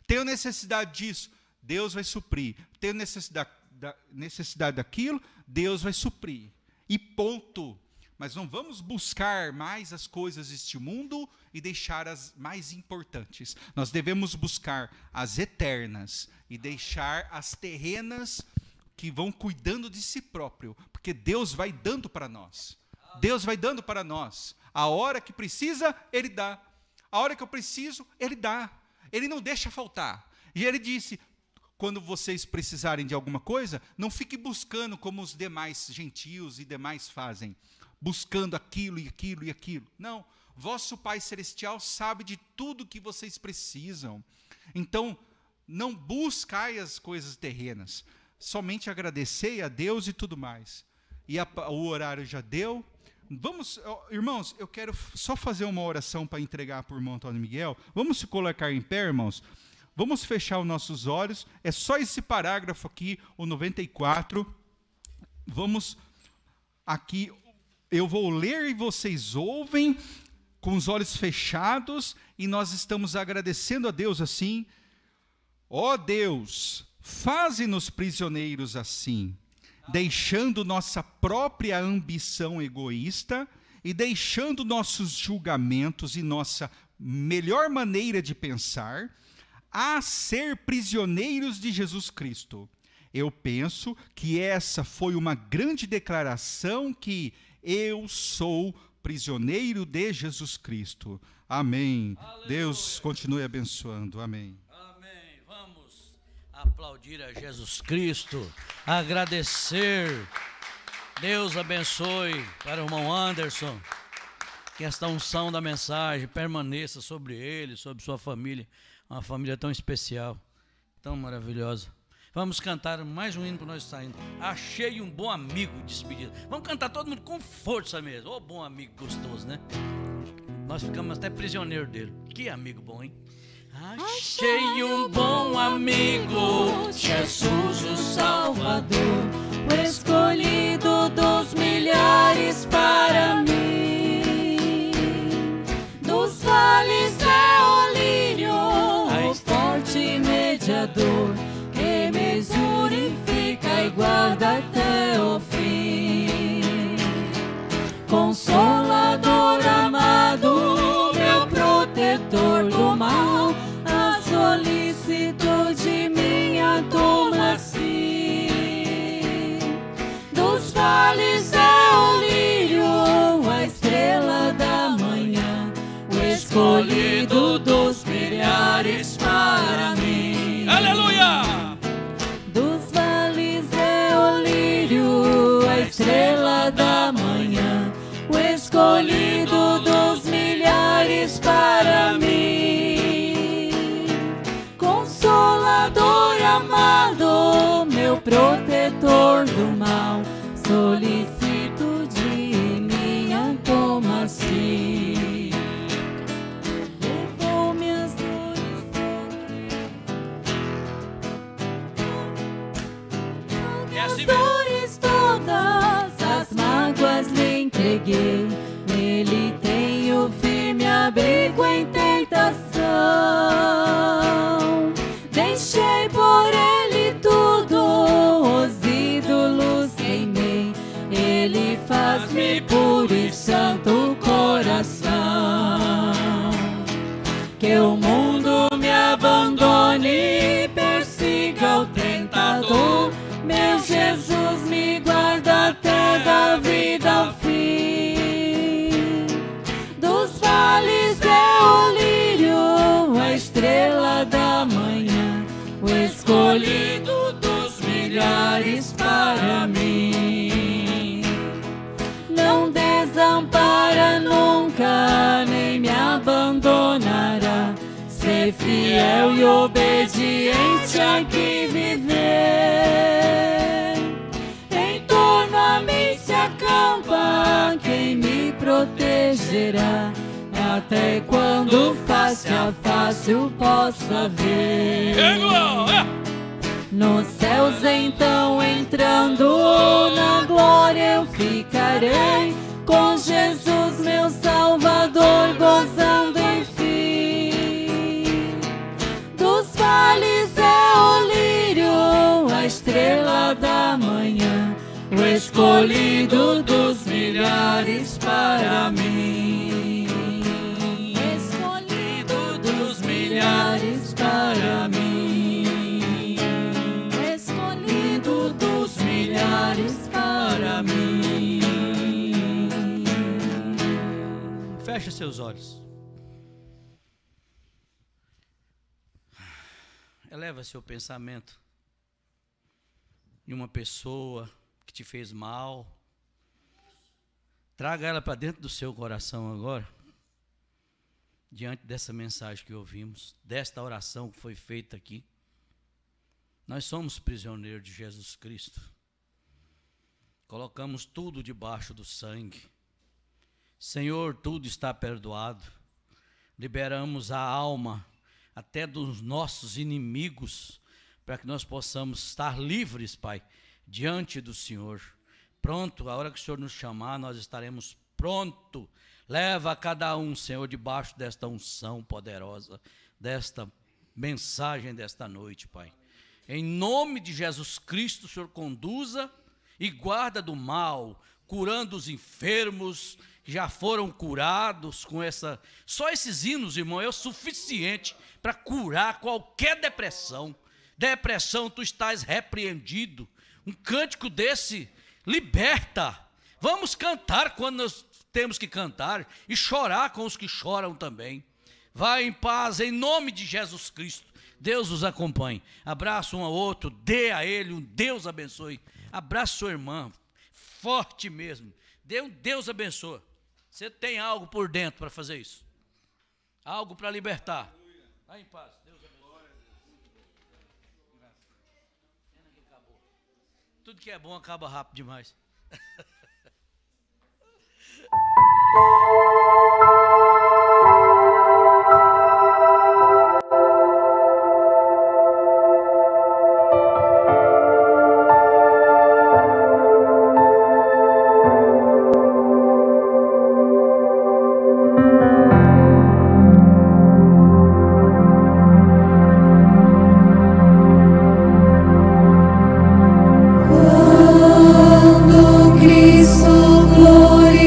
I: Tenho necessidade disso? Deus vai suprir. Tenho necessidade daquilo? Deus vai suprir. E ponto. Mas não vamos buscar mais as coisas deste mundo e deixar as mais importantes. Nós devemos buscar as eternas e deixar as terrenas que vão cuidando de si próprio, porque Deus vai dando para nós. Deus vai dando para nós. A hora que precisa, Ele dá. A hora que eu preciso, Ele dá. Ele não deixa faltar. E Ele disse, quando vocês precisarem de alguma coisa, não fique buscando como os demais gentios e demais fazem, buscando aquilo e aquilo e aquilo. Não, vosso Pai Celestial sabe de tudo que vocês precisam. Então, não buscai as coisas terrenas, somente agradecei a Deus e tudo mais. E o horário já deu. Vamos, irmãos, eu quero só fazer uma oração para entregar para o irmão Antônio Miguel. Vamos se colocar em pé, irmãos? Vamos fechar os nossos olhos. É só esse parágrafo aqui, o 94. Vamos aqui, eu vou ler e vocês ouvem com os olhos fechados, e nós estamos agradecendo a Deus assim. Ó Deus, faze-nos prisioneiros assim, deixando nossa própria ambição egoísta e deixando nossos julgamentos e nossa melhor maneira de pensar, a ser prisioneiros de Jesus Cristo. Eu penso que essa foi uma grande declaração, que eu sou prisioneiro de Jesus Cristo. Amém. Aleluia. Deus continue abençoando. Amém.
F: Amém. Vamos aplaudir a Jesus Cristo, agradecer. Deus abençoe para o irmão Anderson, que esta unção da mensagem permaneça sobre ele, sobre sua família, uma família tão especial, tão maravilhosa. Vamos cantar mais um hino para nós saindo. Achei um bom amigo despedido. Vamos cantar todo mundo com força mesmo. Ô, bom amigo gostoso, né? Nós ficamos até prisioneiros dele. Que amigo bom, hein?
D: Achei um bom amigo, Jesus o Salvador, o escolhido dos milhares para mim.
B: escolhido dos milhares para mim.
D: Aleluia!
B: Dos vales é o lírio, a estrela da manhã, o escolhido dos milhares para mim. Consolador amado, meu protetor do mal, solicito de minha toma assim. Levou minhas dores todas, minhas dores todas, as mágoas lhe entreguei. Nele tenho firme abrigo em tentação. Deixei por ele tudo, os ídolos queimei. Ele faz-me puro e santo coração. Que o mundo me abandone, persiga o tentador. Meu Jesus me guarda até da vida ao fim. Dos vales é o lírio, a estrela da manhã, o escolhido dos milhares para mim. Não desampara nunca, nem me abandonará. Ser fiel e obediente aqui viver. Em torno a mim se acampa quem me protegerá, até quando face a face eu possa ver. Nos céus então entrando, na glória eu ficarei, com Jesus meu Salvador gozando enfim. Dos vales é o lírio, a estrela da manhã, o escolhido dos milhares para mim. Escolhido dos milhares para mim. Escolhido dos milhares para mim.
F: Feche seus olhos. Eleva seu pensamento em uma pessoa que te fez mal. Traga ela para dentro do seu coração agora. Diante dessa mensagem que ouvimos, desta oração que foi feita aqui. Nós somos prisioneiros de Jesus Cristo. Colocamos tudo debaixo do sangue. Senhor, tudo está perdoado. Liberamos a alma até dos nossos inimigos, para que nós possamos estar livres, Pai, diante do Senhor. Pronto, a hora que o Senhor nos chamar, nós estaremos prontos. Leva a cada um, Senhor, debaixo desta unção poderosa, desta mensagem desta noite, Pai. Em nome de Jesus Cristo, o Senhor conduza e guarda do mal, curando os enfermos que já foram curados com essa... Só esses hinos, irmão, é o suficiente para curar qualquer depressão. Depressão, tu estás repreendido. Um cântico desse liberta. Vamos cantar quando nós temos que cantar e chorar com os que choram também. Vai em paz, em nome de Jesus Cristo. Deus os acompanhe. Abraça um ao outro, dê a ele um Deus abençoe. Abraça sua irmã, forte mesmo. Dê um Deus abençoe. Você tem algo por dentro para fazer isso. Algo para libertar. Vai em paz. Deus abençoe. Tudo que é bom acaba rápido demais.
B: Cristo glorioso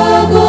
B: fogo